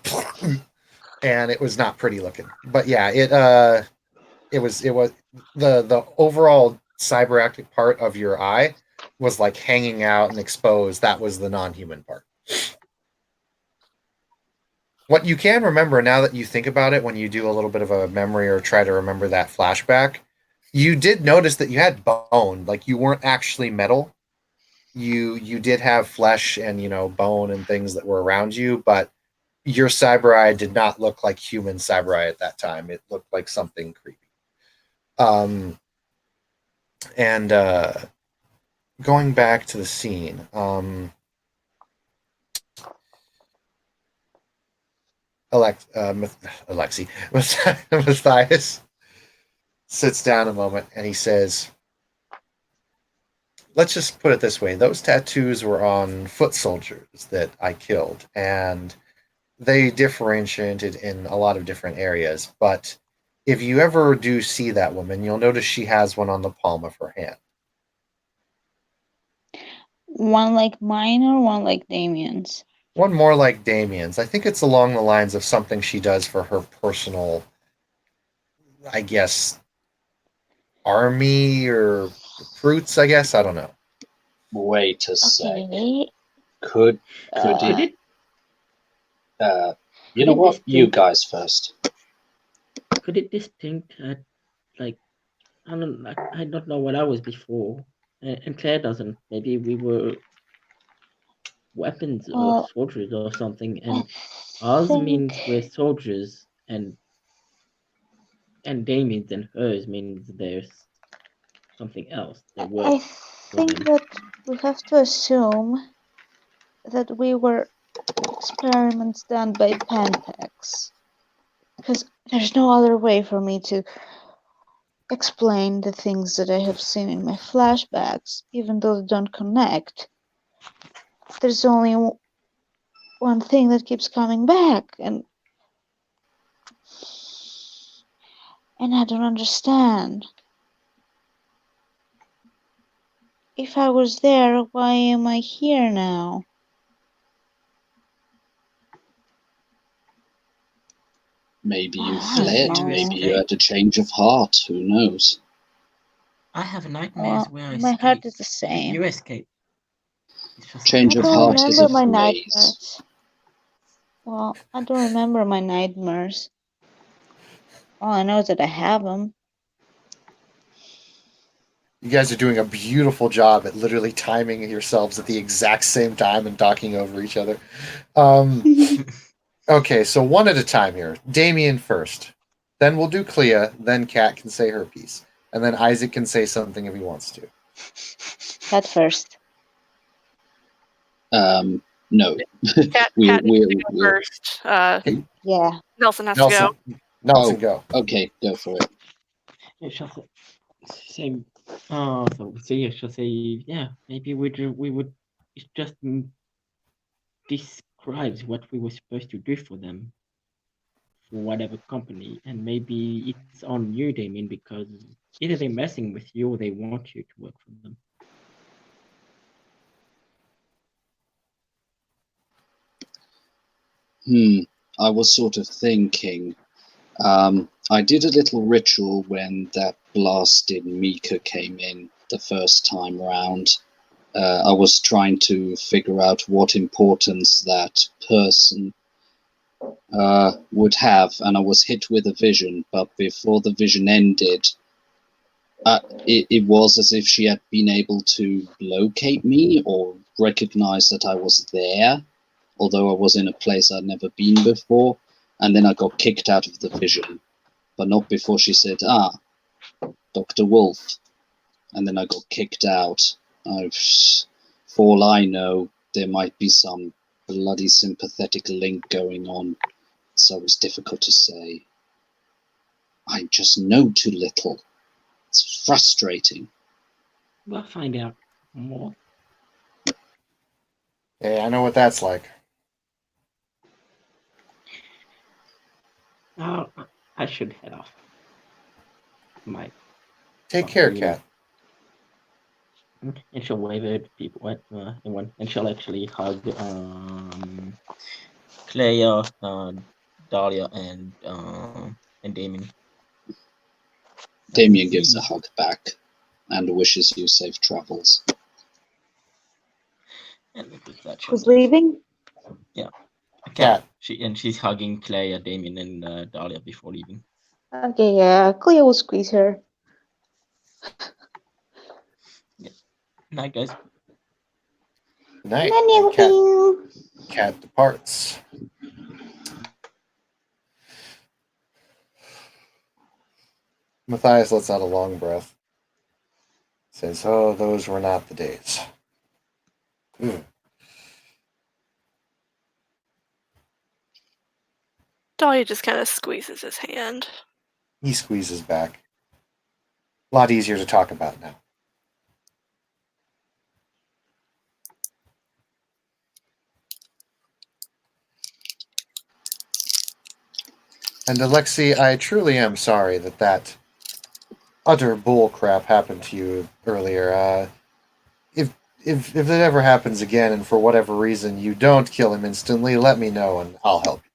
and it was not pretty looking. But yeah, it was the overall cyberactic part of your eye was like hanging out and exposed. That was the non-human part. What you can remember now that you think about it, when you do a little bit of a memory or try to remember that flashback, you did notice that you had bone, like you weren't actually metal. You did have flesh and, you know, bone and things that were around you, but your cyber eye did not look like human cyber eye at that time. It looked like something creepy. And going back to the scene, Alexi, Matthias sits down a moment and he says, let's just put it this way. Those tattoos were on foot soldiers that I killed, and they differentiated in a lot of different areas. But if you ever do see that woman, you'll notice she has one on the palm of her hand. One like mine or one like Damien's? One more like Damien's. I think it's along the lines of something she does for her personal, I guess, army or recruits, I guess. I don't know. Wait a sec. Okay. Could Uh, it? You Could know it what? You distinct- guys first. Could it distinct at like I don't know what I was before, and Claire doesn't. Maybe we were weapons or Well, soldiers or something, I and ours means think we're soldiers, and Damien's and hers means there's something else. They I work for think them. that we have to assume that we were experiments done by Pentax, because there's no other way for me to explain the things that I have seen in my flashbacks, even though they don't connect. There's only one thing that keeps coming back, and I don't understand. If I was there, why am I here now? Maybe you I fled. don't know. Maybe you had a change of heart. Who knows? I have nightmares Well, where I my heart escape. is the same. You escape. It's just Change I of don't heart is remember a my phrase. nightmares. Well, I don't remember my nightmares. All I know is that I have them. You guys are doing a beautiful job at literally timing yourselves at the exact same time and talking over each other. Okay, so one at a time here. Damien first. Then we'll do Clea. Then Kat can say her piece. And then Isaac can say something if he wants to. Cat first. No. Cat We'll- needs to go we'll- first. Yeah. Nelson has to Nelson, go. Nelson, go. Okay, go for it. It shall say, so yeah, shall say, yeah, maybe we would, it just describes what we were supposed to do for them, for whatever company, and maybe it's on you, Damien, because either they're messing with you or they want you to work for them. I was sort of thinking. I did a little ritual when that blasted Mika came in the first time round. I was trying to figure out what importance that person would have, and I was hit with a vision, but before the vision ended, it was as if she had been able to locate me or recognized that I was there, although I was in a place I'd never been before, and then I got kicked out of the vision, but not before she said, Dr. Wolf, and then I got kicked out. For all I know, there might be some bloody sympathetic link going on, so it's difficult to say. I just know too little. It's frustrating. We'll find out more. Hey, I know what that's like. Oh, I should head off. My Take care, really- Cat. And she'll wave at people at everyone, and she'll actually hug Clea, Dahlia, and Damien. Damien gives a hug back and wishes you safe travels. And with that, she'll Who's leave. leaving? Cat. She's hugging Clea, Damien, and Dahlia before leaving. Okay, yeah, Cleo will squeeze her. Night, guys. Good night. Nanny, And Cat, you. Cat departs. Matthias lets out a long breath. Says, "Oh, those were not the days." Dahlia just kind of squeezes his hand. He squeezes back. A lot easier to talk about now. And Alexei, I truly am sorry that utter bull crap happened to you earlier. If it ever happens again, and for whatever reason you don't kill him instantly, let me know and I'll help you.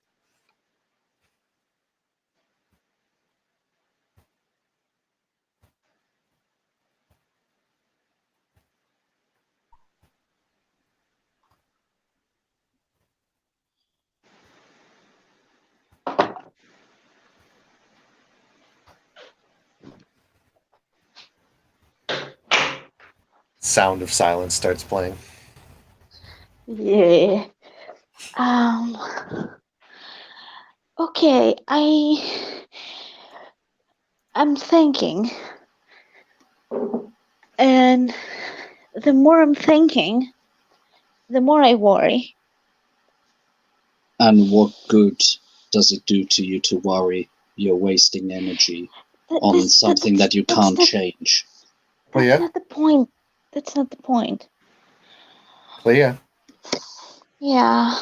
Sound of silence starts playing. Yeah. Okay, I'm thinking. And the more I'm thinking, the more I worry. And what good does it do to you to worry? You're wasting energy on something that you can't change. Well, That's yeah. not the point. That's not the point. Clea, Yeah.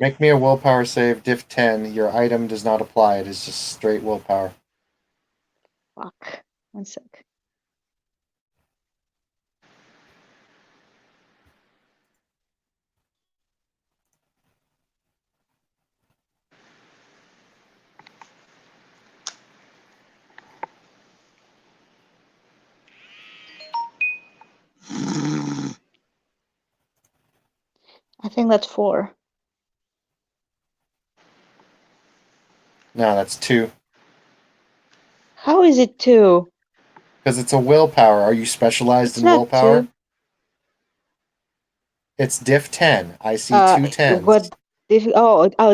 make me a willpower save, diff 10. Your item does not apply. It is just straight willpower. Fuck. 1 sec. I think that's 4. No, that's 2. How is it 2? Because it's a willpower. Are you specialized It's in not willpower? 2. It's diff 10. I see 2 10s. What?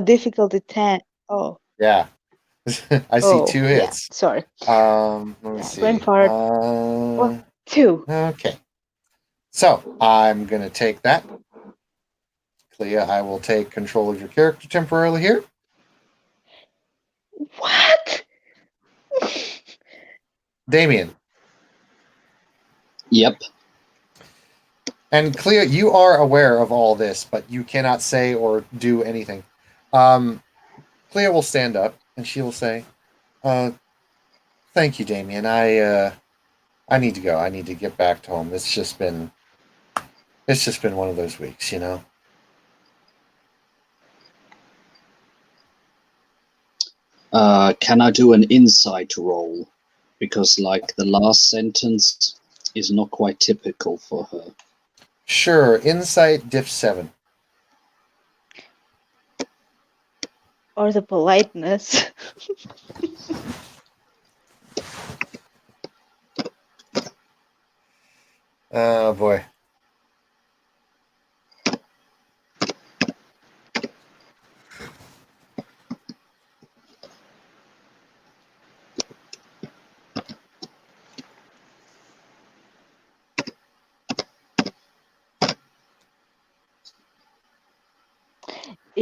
Difficulty 10. Oh. Yeah. I see 2 yeah, hits. sorry. Let me Yeah, see. brain fart. 2. Okay. So, I'm going to take that. Clea, I will take control of your character temporarily here. What? Damien. Yep. And Clea, you are aware of all this, but you cannot say or do anything. Clea will stand up and she will say, "Thank you, Damien. I need to go. I need to get back to home. It's just been one of those weeks, you know." Can I do an insight roll? Because, like, the last sentence is not quite typical for her. Sure. Insight diff 7. Or the politeness. Oh boy.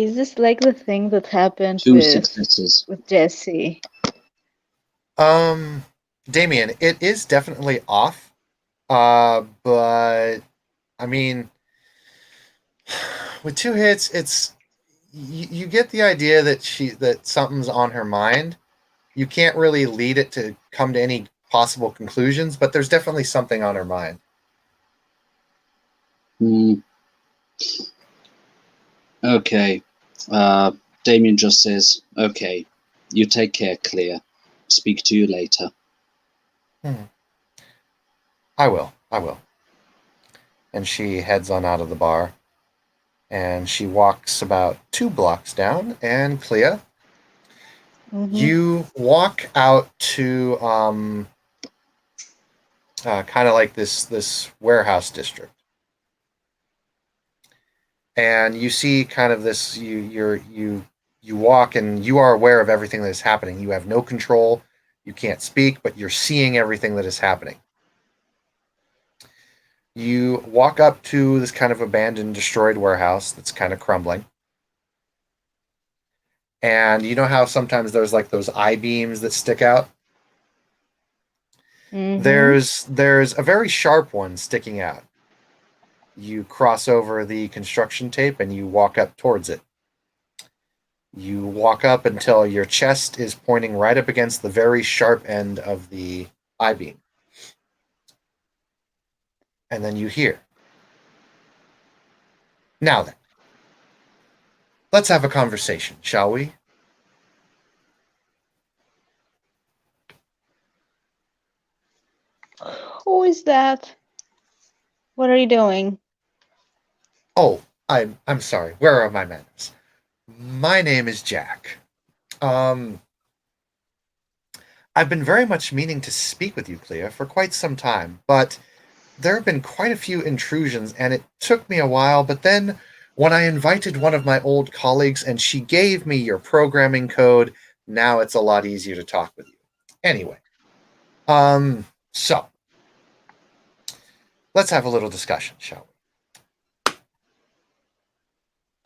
Is this like the thing that happened 2 with successes. Jesse? Damien, it is definitely off. But I mean, with 2 hits, it's you get the idea that something's on her mind. You can't really lead it to come to any possible conclusions, but there's definitely something on her mind. Hmm. Okay. Damien just says, okay, you take care, Clear. Speak to you later. I will. And she heads on out of the bar. And she walks about 2 blocks down. And Clea, you walk out to kind of like this warehouse district. And you see kind of this. You walk, and you are aware of everything that is happening. You have no control. You can't speak, but you're seeing everything that is happening. You walk up to this kind of abandoned, destroyed warehouse that's kind of crumbling. And you know how sometimes there's like those I-beams that stick out? There's a very sharp one sticking out. You cross over the construction tape and you walk up towards it. You walk up until your chest is pointing right up against the very sharp end of the I-beam. And then you hear. Now then, let's have a conversation, shall we? Who is that? What are you doing? Oh, I'm sorry. Where are my manners? My name is Jack. I've been very much meaning to speak with you, Clea, for quite some time, but there have been quite a few intrusions, and it took me a while, but then when I invited one of my old colleagues and she gave me your programming code, now it's a lot easier to talk with you. Anyway, so let's have a little discussion, shall we?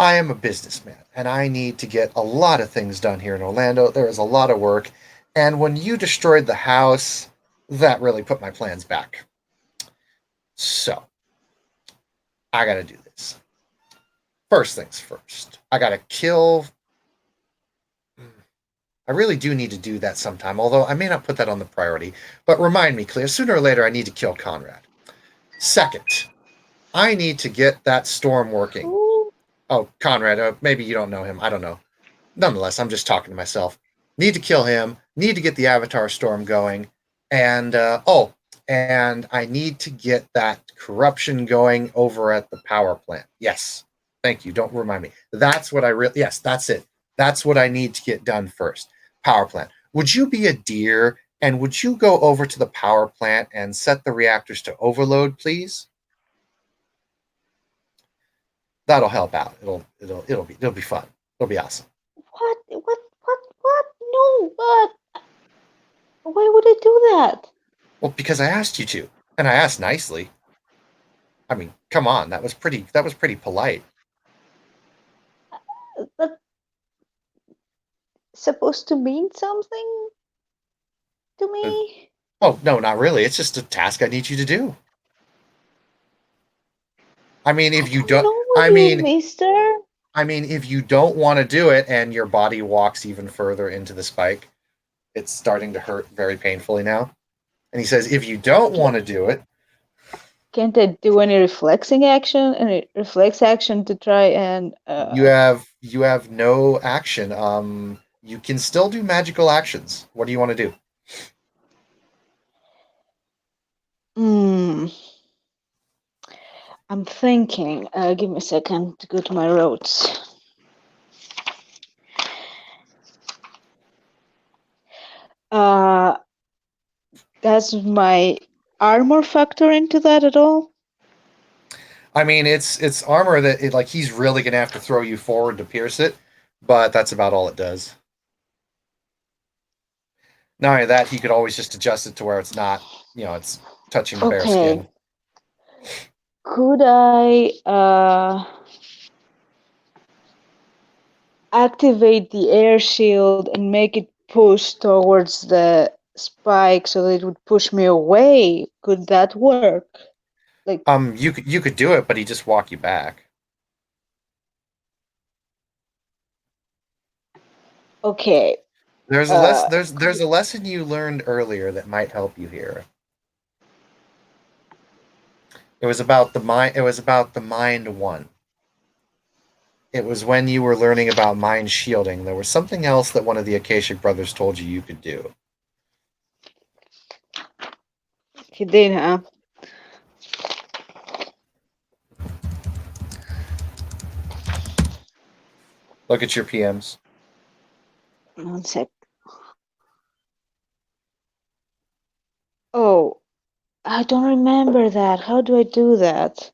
I am a businessman, and I need to get a lot of things done here in Orlando. There is a lot of work, and when you destroyed the house, that really put my plans back. So, I gotta do this. First things first, I gotta kill. I really do need to do that sometime, although I may not put that on the priority. But remind me, Clea, sooner or later I need to kill Conrad. Second, I need to get that storm working. Oh, Conrad, maybe you don't know him. I don't know. Nonetheless, I'm just talking to myself. Need to kill him. Need to get the Avatar storm going. And, and I need to get that corruption going over at the power plant. Yes. Thank you. Don't remind me. That's what I really... Yes, that's it. That's what I need to get done first. Power plant. Would you be a dear, and would you go over to the power plant and set the reactors to overload, please? That'll help out. It'll be fun. It'll be awesome. What? No, but why would I do that? Well, because I asked you to, and I asked nicely. I mean, come on, that was pretty polite. That's supposed to mean something to me? Oh, no, not really. It's just a task I need you to do. I mean, if you don't, mister. I mean, if you don't want to do it and your body walks even further into the spike, it's starting to hurt very painfully now. And he says, if you don't want to do it, can't I do any reflex action to try and you have no action. You can still do magical actions. What do you want to do? I'm thinking. Give me a second to go to my roads. Does my armor factor into that at all? I mean, it's armor that like he's really gonna have to throw you forward to pierce it, but that's about all it does. Not only that, he could always just adjust it to where it's not, it's touching the bare skin. Could I activate the air shield and make it push towards the spike so that it would push me away. Could that work? Like, You could do it, but he just walk you back. okay. There's a lesson you learned earlier that might help you here. It was about the mind. It was about the mind one. It was when you were learning about mind shielding. There was something else that one of the Akashic brothers told you could do. He did, huh? Look at your PMs. 1 sec. Oh, I don't remember that. How do I do that?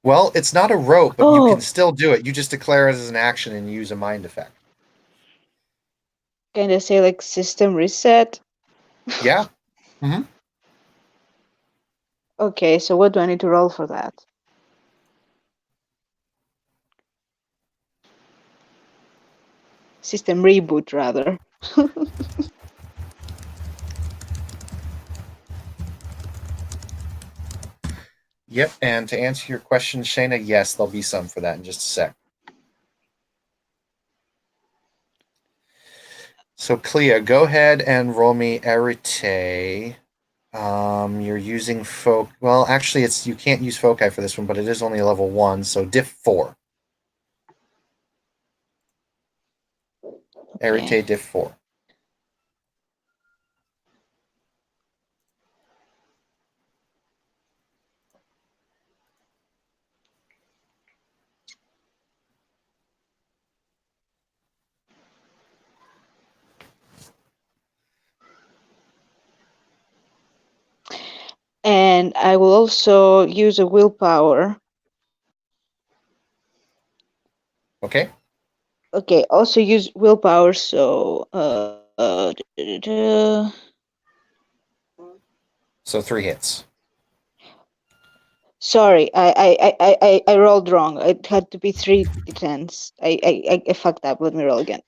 Well, it's not a rope, but you Oh. can still do it. You just declare it as an action and use a mind effect. Can I say like system reset? Yeah. Okay, so what do I need to roll for that? System reboot, rather. Yep. And to answer your question, Shayna, yes, there'll be some for that in just a sec. So, Clea, go ahead and roll me Arete. You're using folk. Well, actually, you can't use foci for this one, but it is only level 1, so diff 4. Arete diff 4. And I will also use a willpower. Okay. Okay, also use willpower, so So 3 hits. sorry, I rolled wrong. It had to be 3 d10s. I fucked up. Let me roll again.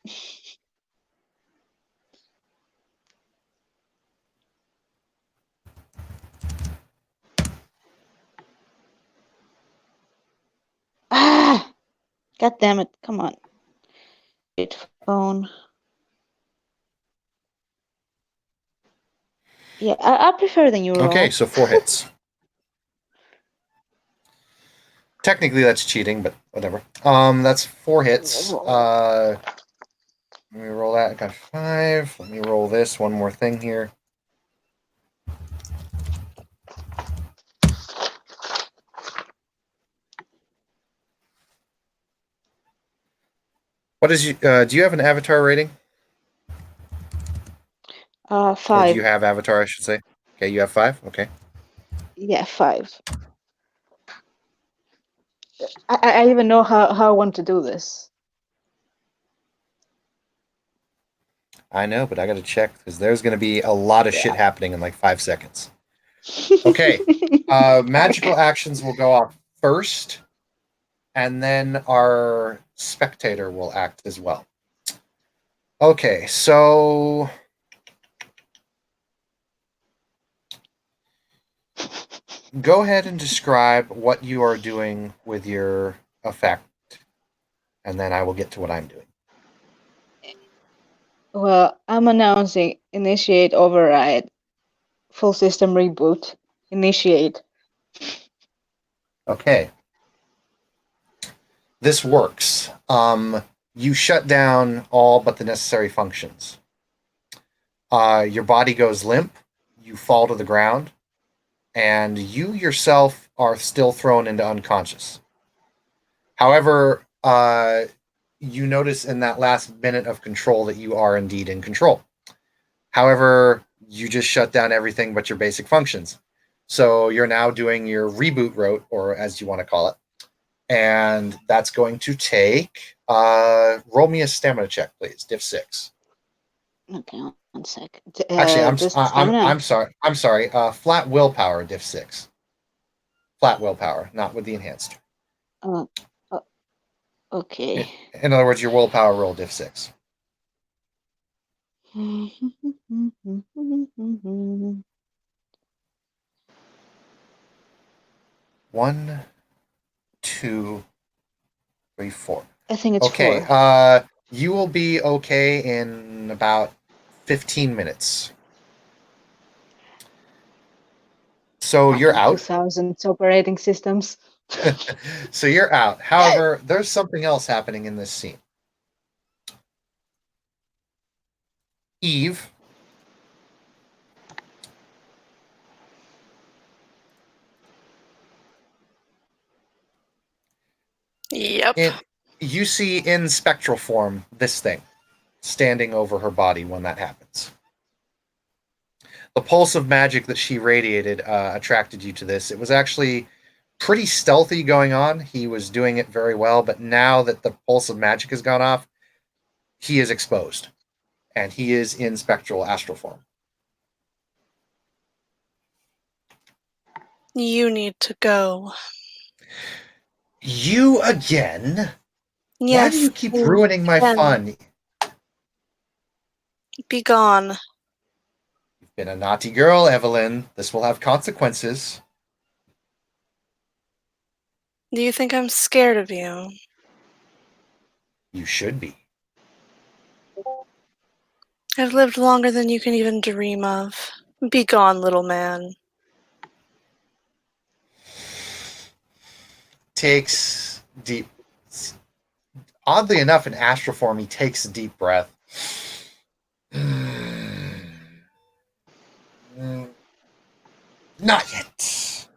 Ah! God damn it! Come on. Phone. Yeah, I prefer the new roll. Okay, so 4 hits. Technically, that's cheating, but whatever. That's 4 hits. Let me roll that. I got 5. Let me roll this. One more thing here. What is you? Do you have an avatar rating? 5. Or do you have avatar? I should say. Okay, you have 5. Okay. Yeah, 5. I even know how I want to do this. I know, but I got to check because there's going to be a lot of shit happening in like 5 seconds. Okay. Magical actions will go off first, and then our spectator will act as well. Okay, so go ahead and describe what you are doing with your effect, and then I will get to what I'm doing. Well, I'm announcing initiate override, full system reboot, initiate. Okay. This works. You shut down all but the necessary functions. Your body goes limp, you fall to the ground, and you yourself are still thrown into unconscious. However, you notice in that last minute of control that you are indeed in control. However, you just shut down everything but your basic functions. So you're now doing your reboot route, or as you want to call it. And that's going to take, roll me a stamina check, please. Diff 6. Okay, 1 sec. Actually, I'm sorry. Flat willpower, diff 6. Flat willpower, not with the enhanced. Okay. In other words, your willpower roll diff 6. One, 2, 3, 4. I think it's Okay, 4. you will be okay in about 15 minutes. So you're out. 2000 operating systems. So you're out. However, there's something else happening in this scene. Eve, Yep. you see in spectral form this thing standing over her body when that happens. The pulse of magic that she radiated attracted you to this. It was actually pretty stealthy going on. He was doing it very well, but now that the pulse of magic has gone off, he is exposed. And he is in spectral astral form. You need to go. You again? Yes. Why do you keep you ruining my can. fun? Be gone. You've been a naughty girl, Evelyn. This will have consequences. Do you think I'm scared of you? You should be. I've lived longer than you can even dream of. Be gone, little man. Takes deep. Oddly enough, in astral form, he takes a deep breath. Not yet.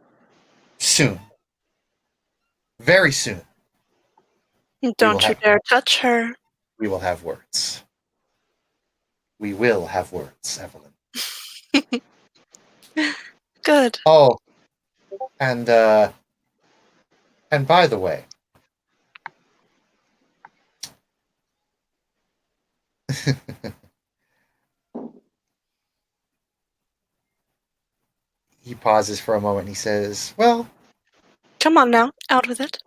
Soon. Very soon. Don't you dare touch her. We will have words. We will have words, Evelyn. Good. Oh, and by the way, he pauses for a moment and he says, well, Come on now, out with it.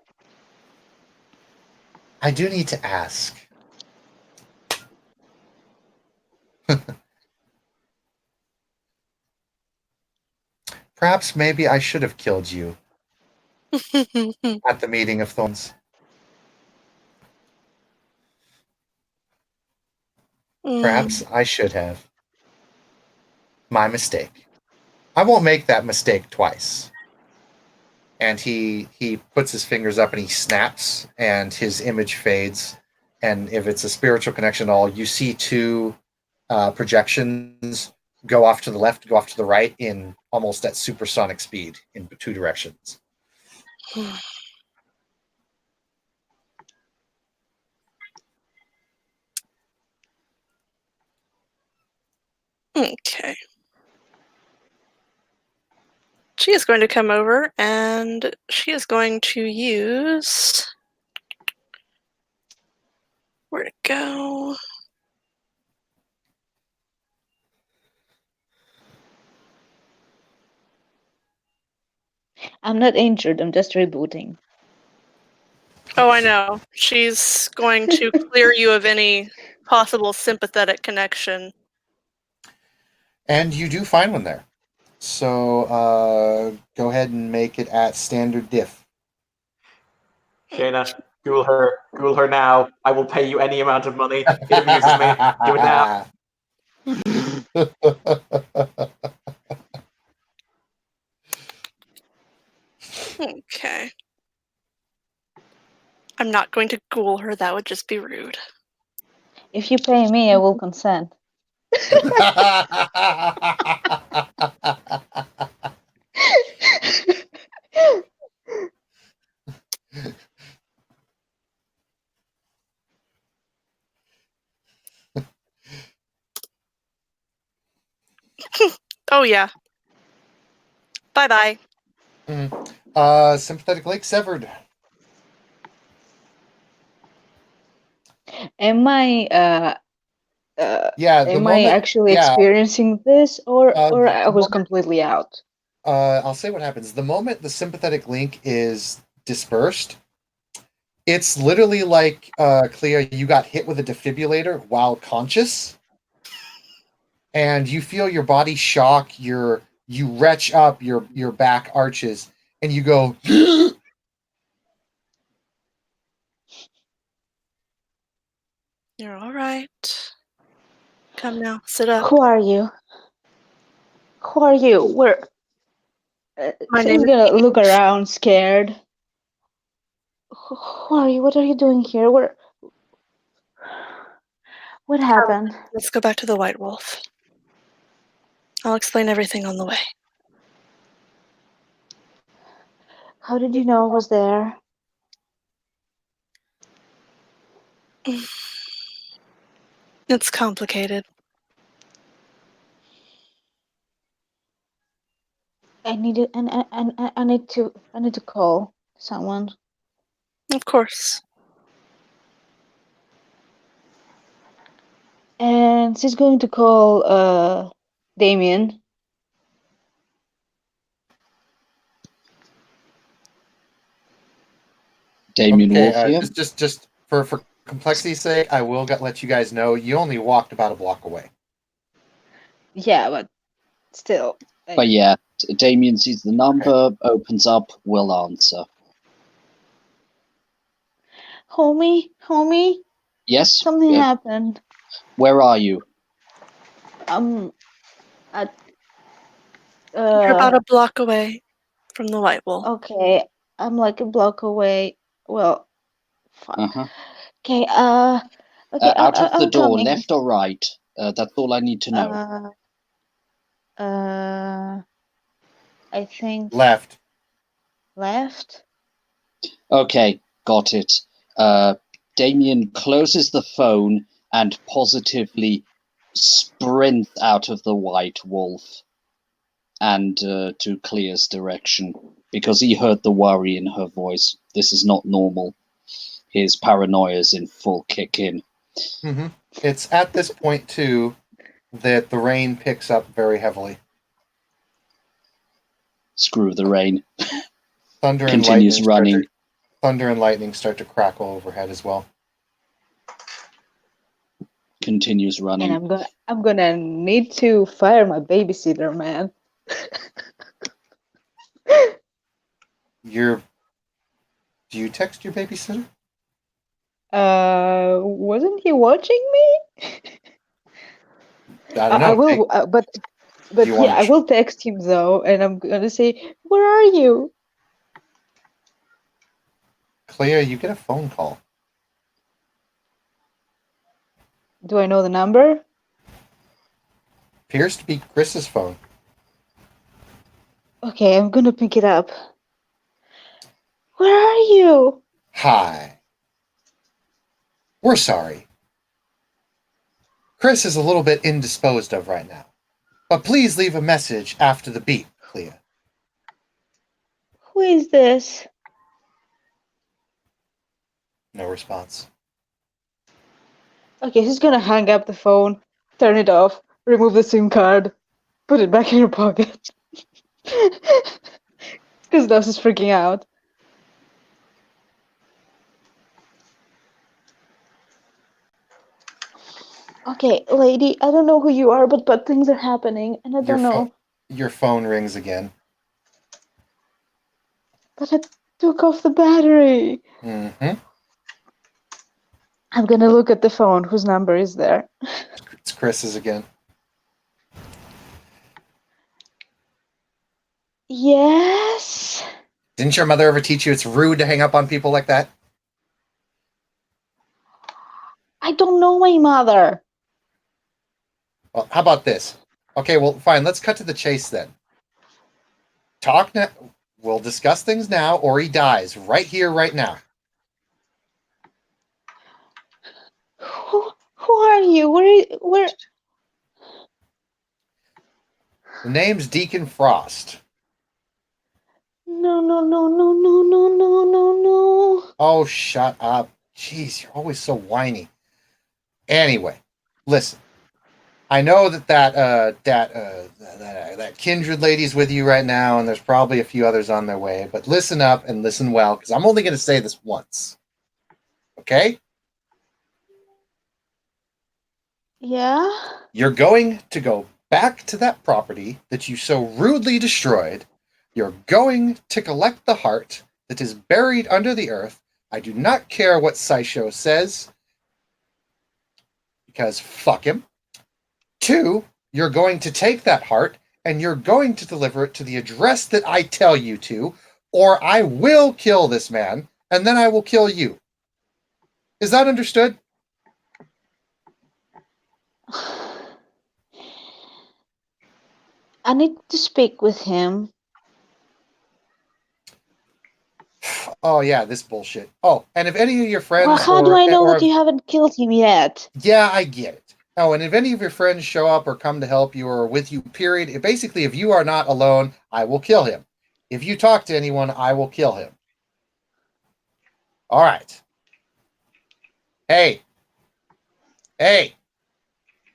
I do need to ask. Perhaps maybe I should have killed you at the meeting of thorns. Perhaps I should have. My mistake. I won't make that mistake twice. And he puts his fingers up and he snaps, and his image fades. And if it's a spiritual connection at all, you see two projections go off to the left, go off to the right in almost at supersonic speed in two directions. Okay. She is going to come over and she is going to use... Where'd it go? I'm not injured, I'm just rebooting. Oh, I know. She's going to clear you of any possible sympathetic connection. And you do find one there. So go ahead and make it at standard diff. Shayna, ghoul her now. I will pay you any amount of money. It amuses me. Do it now. Okay. I'm not going to ghoul her, that would just be rude. If you pay me, I will consent. Oh yeah. Bye-bye. Sympathetic link severed. Am I Yeah, am I actually experiencing this, or I was completely out? I'll say what happens. The moment the sympathetic link is dispersed, It's literally like, Clea, you got hit with a defibrillator while conscious, and you feel your body shock. You retch up, your back arches, and you go. You're all right. Come now, sit up. Who are you? Who are you? Where? My She's name is gonna look around, scared. Who are you? What are you doing here? Where? What happened? Let's go back to the White Wolf. I'll explain everything on the way. How did you know I was there? It's complicated. I need to call someone. Of course. And she's going to call Damien. Damien Okay, Wolf here. just for complexity's sake, I will let you guys know you only walked about a block away. Yeah, but still. But yeah, Damien sees the number, opens up, will answer. Homie, Yes? something happened. Where are you? At You're about a block away from the White Wolf. okay, I'm like a block away. Well, fuck. Uh-huh. Okay, okay, Out of the I'm door, coming. left or right? That's all I need to know. I think Left. left. Okay, got it. Damien closes the phone and positively sprints out of the White Wolf and to Clea's direction, because he heard the worry in her voice. This is not normal. His paranoia is in full kick in. Mm-hmm. It's at this point, too, that the rain picks up very heavily. Screw the rain. Thunder Continues and running. Thunder and lightning start to crackle overhead as well. Continues running. And I'm gonna need to fire my babysitter, man. Do you text your babysitter? Wasn't he watching me? I don't know. I will, but you wanna yeah, I will text him though, and I'm gonna say, "Where are you?" Clea, you get a phone call. Do I know the number? Appears to be Chris's phone. Okay, I'm gonna pick it up. Where are you? Hi. We're sorry. Chris is a little bit indisposed of right now. But please leave a message after the beep, Clea. Who is this? No response. Okay, she's gonna hang up the phone, turn it off, remove the SIM card, put it back in her pocket. Because now she's freaking out. Okay, lady, I don't know who you are, but bad things are happening, and I don't know. Your phone rings again. But I took off the battery. Mm-hmm. I'm gonna look at the phone. Whose number is there? It's Chris's again. Yes? Didn't your mother ever teach you it's rude to hang up on people like that? I don't know my mother. Well, how about this? Okay, well, fine. Let's cut to the chase then. Talk now. We'll discuss things now, or he dies right here, right now. Who are you? Where? The name's Deacon Frost. No. Oh, shut up. Jeez, you're always so whiny. Anyway, listen. I know that kindred lady's with you right now, and there's probably a few others on their way, but listen up and listen well, because I'm only going to say this once. Okay? Yeah? You're going to go back to that property that you so rudely destroyed. You're going to collect the heart that is buried under the earth. I do not care what Saisho says, because fuck him. 2, you're going to take that heart and you're going to deliver it to the address that I tell you to, or I will kill this man, and then I will kill you. Is that understood? I need to speak with him. Oh yeah, this bullshit. Oh, and if any of your friends, Well, how do I know or that you haven't killed him yet? yeah, I get it. Oh, and if any of your friends show up or come to help you or with you, period, basically, if you are not alone, I will kill him. If you talk to anyone, I will kill him. All right. Hey.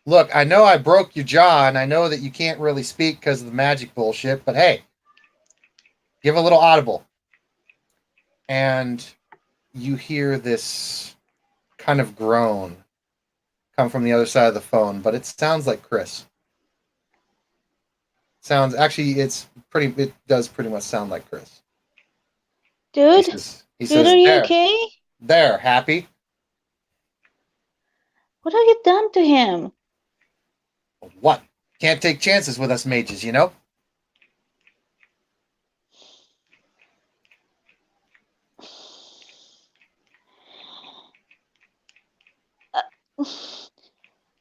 Look, I know I broke your jaw, and I know that you can't really speak because of the magic bullshit, but hey, give a little audible. And you hear this kind of groan come from the other side of the phone, but it sounds like Chris. It does pretty much sound like Chris. Dude? He Dude, says, are you there, okay? there, happy? What have you done to him? What? Can't take chances with us mages, you know?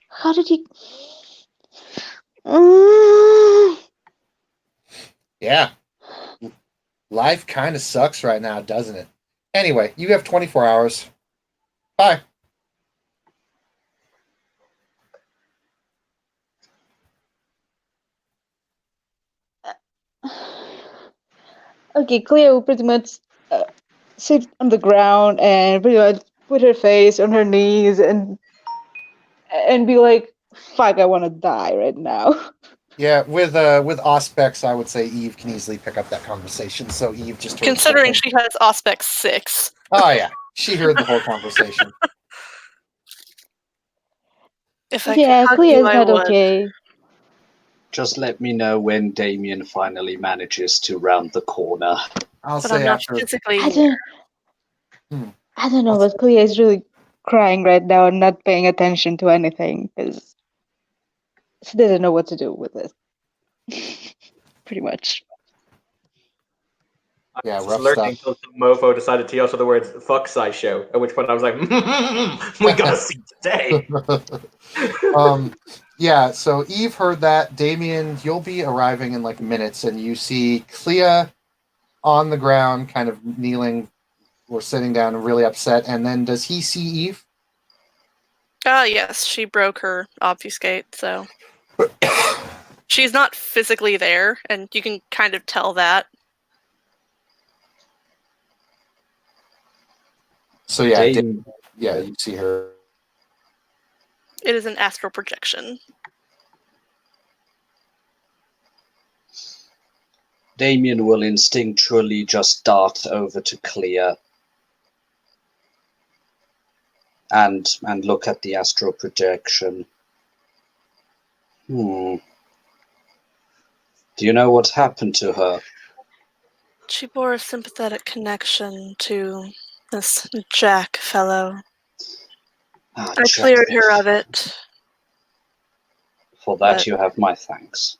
How did he... Mm. Yeah. Life kind of sucks right now, doesn't it? Anyway, you have 24 hours. Bye. Okay, Cleo will pretty much sit on the ground and pretty much put her face on her knees and be like, fuck, I want to die right now. Yeah, with Auspex, I would say Eve can easily pick up that conversation. So Eve just heard Considering the she has Auspex 6. Oh yeah, she heard the whole conversation. If I Yeah, could hug Cleo's you, I not would. okay. Just let me know when Damien finally manages to round the corner. I'll But say I'm not after. physically I here. don't know, but Cleo is really crying right now and not paying attention to anything because she doesn't know what to do with it. Pretty much. Yeah, I was rough lurking stuff. until some mofo decided to utter the words "fuck Sideshow," at which point I was like, "We gotta see today." Yeah, so Eve heard that. Damien, you'll be arriving in like minutes, and you see Clea on the ground, kind of kneeling or sitting down, really upset. And then does he see Eve? Yes, she broke her obfuscate, so she's not physically there, and you can kind of tell that. So yeah, Dame- you see her. It is an astral projection. Damien will instinctually just dart over to Clea and look at the astral projection. Do you know what happened to her? She bore a sympathetic connection to this Jack fellow. Ah, I Jack. cleared her of it. For that but- you have my thanks.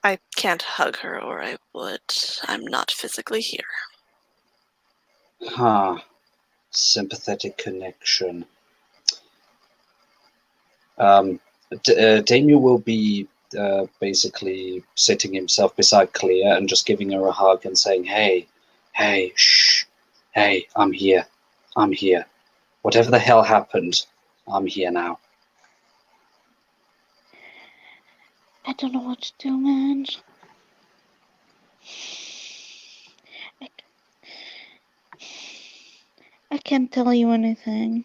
I can't hug her, or I would. I'm not physically here. Sympathetic connection. Damien will be basically sitting himself beside Clea and just giving her a hug and saying, hey, shh, hey, I'm here. Whatever the hell happened, I'm here now. I don't know what to do, man. I can't tell you anything.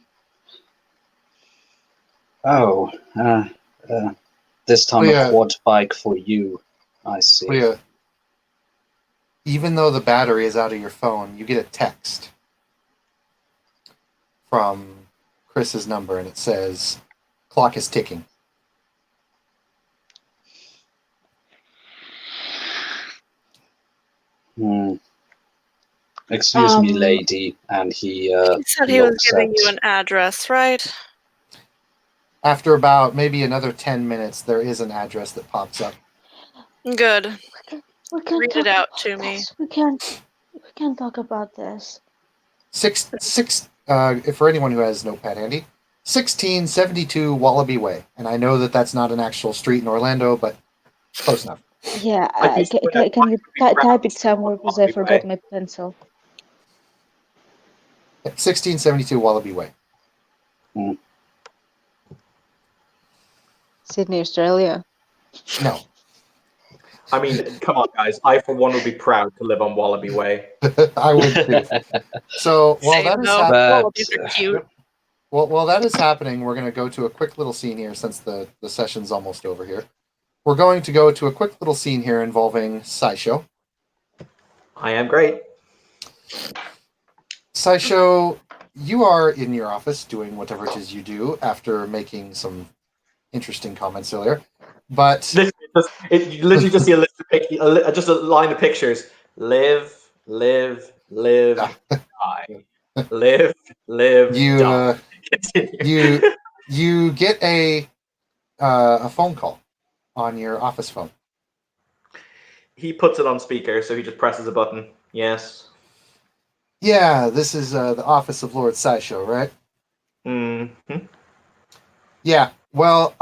Oh, this time Clea- a quad bike for you. I see. Clea, even though the battery is out of your phone, you get a text from Chris's number, and it says, "Clock is ticking." Excuse me, Um, lady. And he He said he was looks giving at- you an address, right? After about maybe another 10 minutes, there is an address that pops up. Good. we can't Read talk it out about to me. this. We can't talk about this. For anyone who has Notepad handy, 1672 Wallaby Way. And I know that that's not an actual street in Orlando, but close enough. Yeah, I'd be can you proud type it to somewhere because I Wallaby forgot Way. my pencil. 1672 Wallaby Way. Sydney, Australia. No. I mean, come on, guys. I, for one, would be proud to live on Wallaby Way. I would too. So while Same that is though. happening, Wallabies are cute. while that is happening, we're going to go to a quick little scene here since the session's almost over here. We're going to go to a quick little scene here involving Saisho. I am great. Saisho, you are in your office doing whatever it is you do after making some interesting comments earlier. But You literally just see a list of just a line of pictures. Live, live, live, die. Live, live, you die. Continue. you get a phone call on your office phone. He puts it on speaker, so he just presses a button. Yes. Yeah, this is the office of Lord Saisho, right? Mm-hmm. Yeah. Well,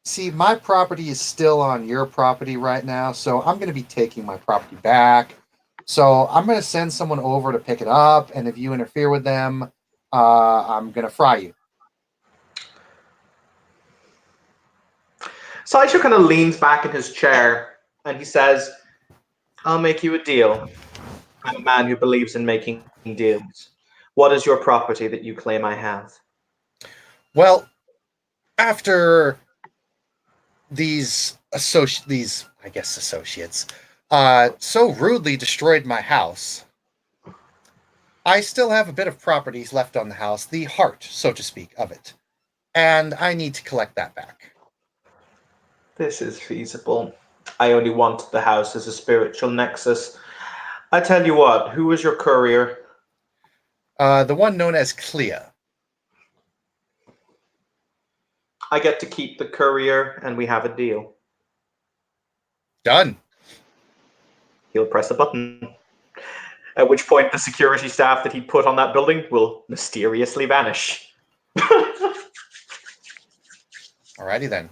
see, my property is still on your property right now, so I'm going to be taking my property back. So I'm going to send someone over to pick it up, and if you interfere with them, I'm going to fry you. Saisho kind of leans back in his chair and he says, I'll make you a deal. I'm a man who believes in making deals. What is your property that you claim I have? Well, after these associates so rudely destroyed my house, I still have a bit of properties left on the house, the heart, so to speak, of it. And I need to collect that back. This is feasible. I only want the house as a spiritual nexus. I tell you what, who was your courier? The one known as Clea. I get to keep the courier and we have a deal. Done. He'll press a button. At which point the security staff that he put on that building will mysteriously vanish. Alrighty then.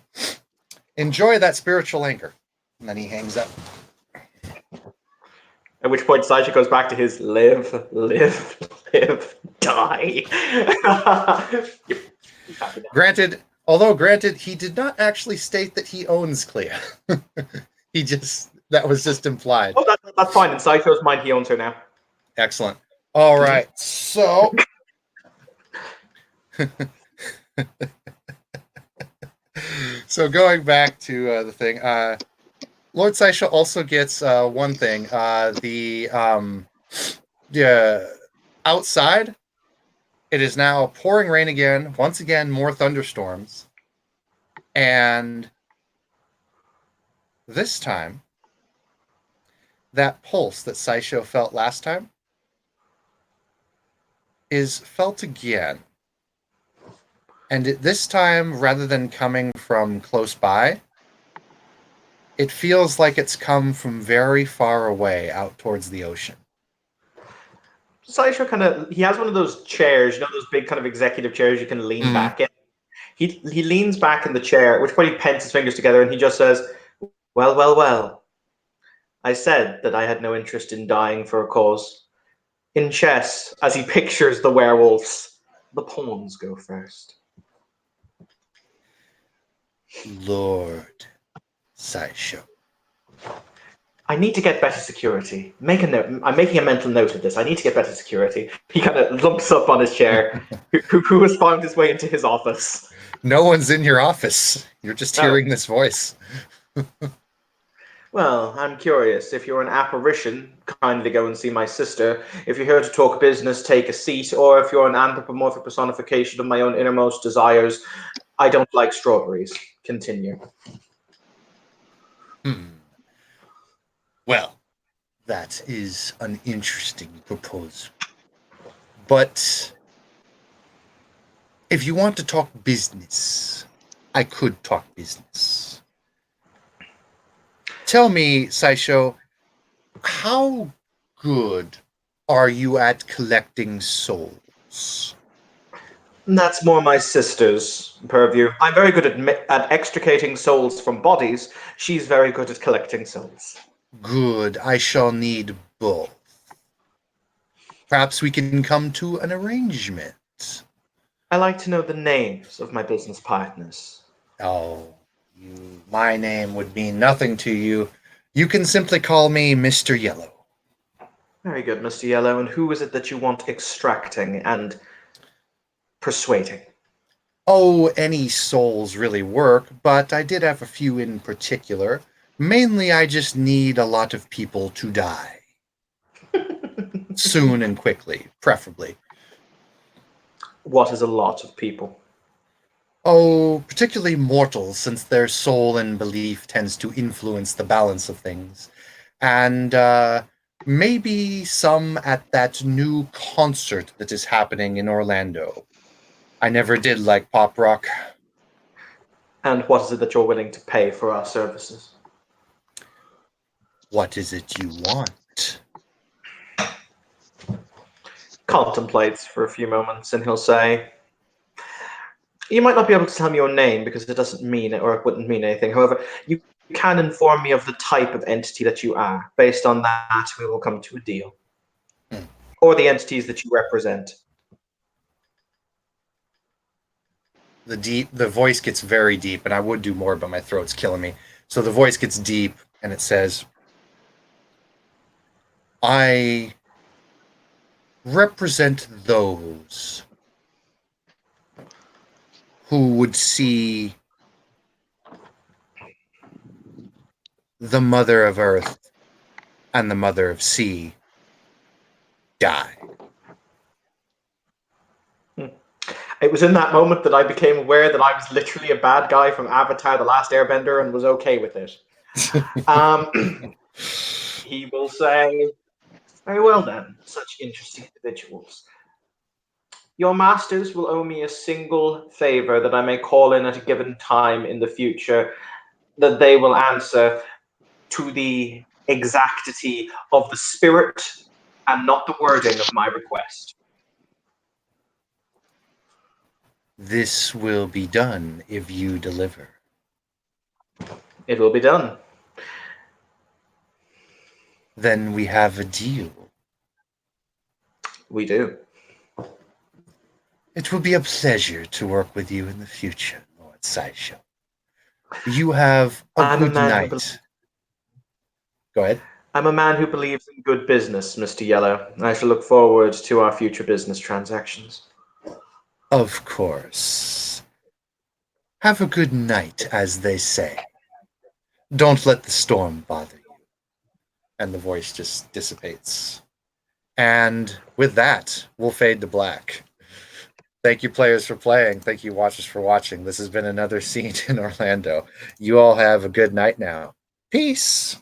Enjoy that spiritual anchor. And then he hangs up. At which point Saisho goes back to his live, live, live, die. Granted, he did not actually state that he owns Clea. That was just implied. Oh, that's fine. In Saisho's mind, he owns her now. Excellent. All right. So so going back to the thing, Lord Saisho also gets one thing. The outside, it is now pouring rain again. Once again, more thunderstorms. And this time, that pulse that Saisho felt last time is felt again. And this time, rather than coming from close by, it feels like it's come from very far away out towards the ocean. Saisho he has one of those chairs, those big kind of executive chairs you can lean back in. He leans back in the chair, at which point he pens his fingers together and he just says, well, well, well. I said that I had no interest in dying for a cause. In chess, as he pictures the werewolves, the pawns go first. Lord Saisho. I need to get better security. Make a note. I'm making a mental note of this. I need to get better security. He kind of lumps up on his chair. Who has found his way into his office? No one's in your office. You're just hearing this voice. Well, I'm curious. If you're an apparition, kindly go and see my sister. If you're here to talk business, take a seat. Or if you're an anthropomorphic personification of my own innermost desires, I don't like strawberries. Continue. Well, that is an interesting proposal. But if you want to talk business, I could talk business. Tell me, Saisho, how good are you at collecting souls? That's more my sister's purview. I'm very good at extricating souls from bodies. She's very good at collecting souls. Good, I shall need both. Perhaps we can come to an arrangement. I like to know the names of my business partners. Oh, my name would mean nothing to you. You can simply call me Mr. Yellow. Very good, Mr. Yellow. And who is it that you want extracting and persuading? Oh, any souls really work, but I did have a few in particular. Mainly, I just need a lot of people to die. Soon and quickly, preferably. What is a lot of people? Oh, particularly mortals, since their soul and belief tends to influence the balance of things. And maybe some at that new concert that is happening in Orlando. I never did like pop rock. And what is it that you're willing to pay for our services? What is it you want? Contemplates for a few moments, and he'll say, you might not be able to tell me your name because it doesn't mean it, or it wouldn't mean anything. However, you can inform me of the type of entity that you are. Based on that, we will come to a deal. Or the entities that you represent. The voice gets very deep, and I would do more, but my throat's killing me. So the voice gets deep, and it says, I represent those who would see the Mother of Earth and the Mother of Sea die. It was in that moment that I became aware that I was literally a bad guy from Avatar: The Last Airbender and was okay with it. He will say, very well then, such interesting individuals. Your masters will owe me a single favor that I may call in at a given time in the future, that they will answer to the exactity of the spirit and not the wording of my request. This will be done if you deliver. It will be done. Then we have a deal. We do. It will be a pleasure to work with you in the future, Lord Saisho. You have a good night. Go ahead. I'm a man who believes in good business, Mr. Yellow. I shall look forward to our future business transactions. Of course. Have a good night, as they say. Don't let the storm bother you. And the voice just dissipates. And with that, we'll fade to black. Thank you, players, for playing. Thank you, watchers, for watching. This has been another scene in Orlando. You all have a good night now. Peace.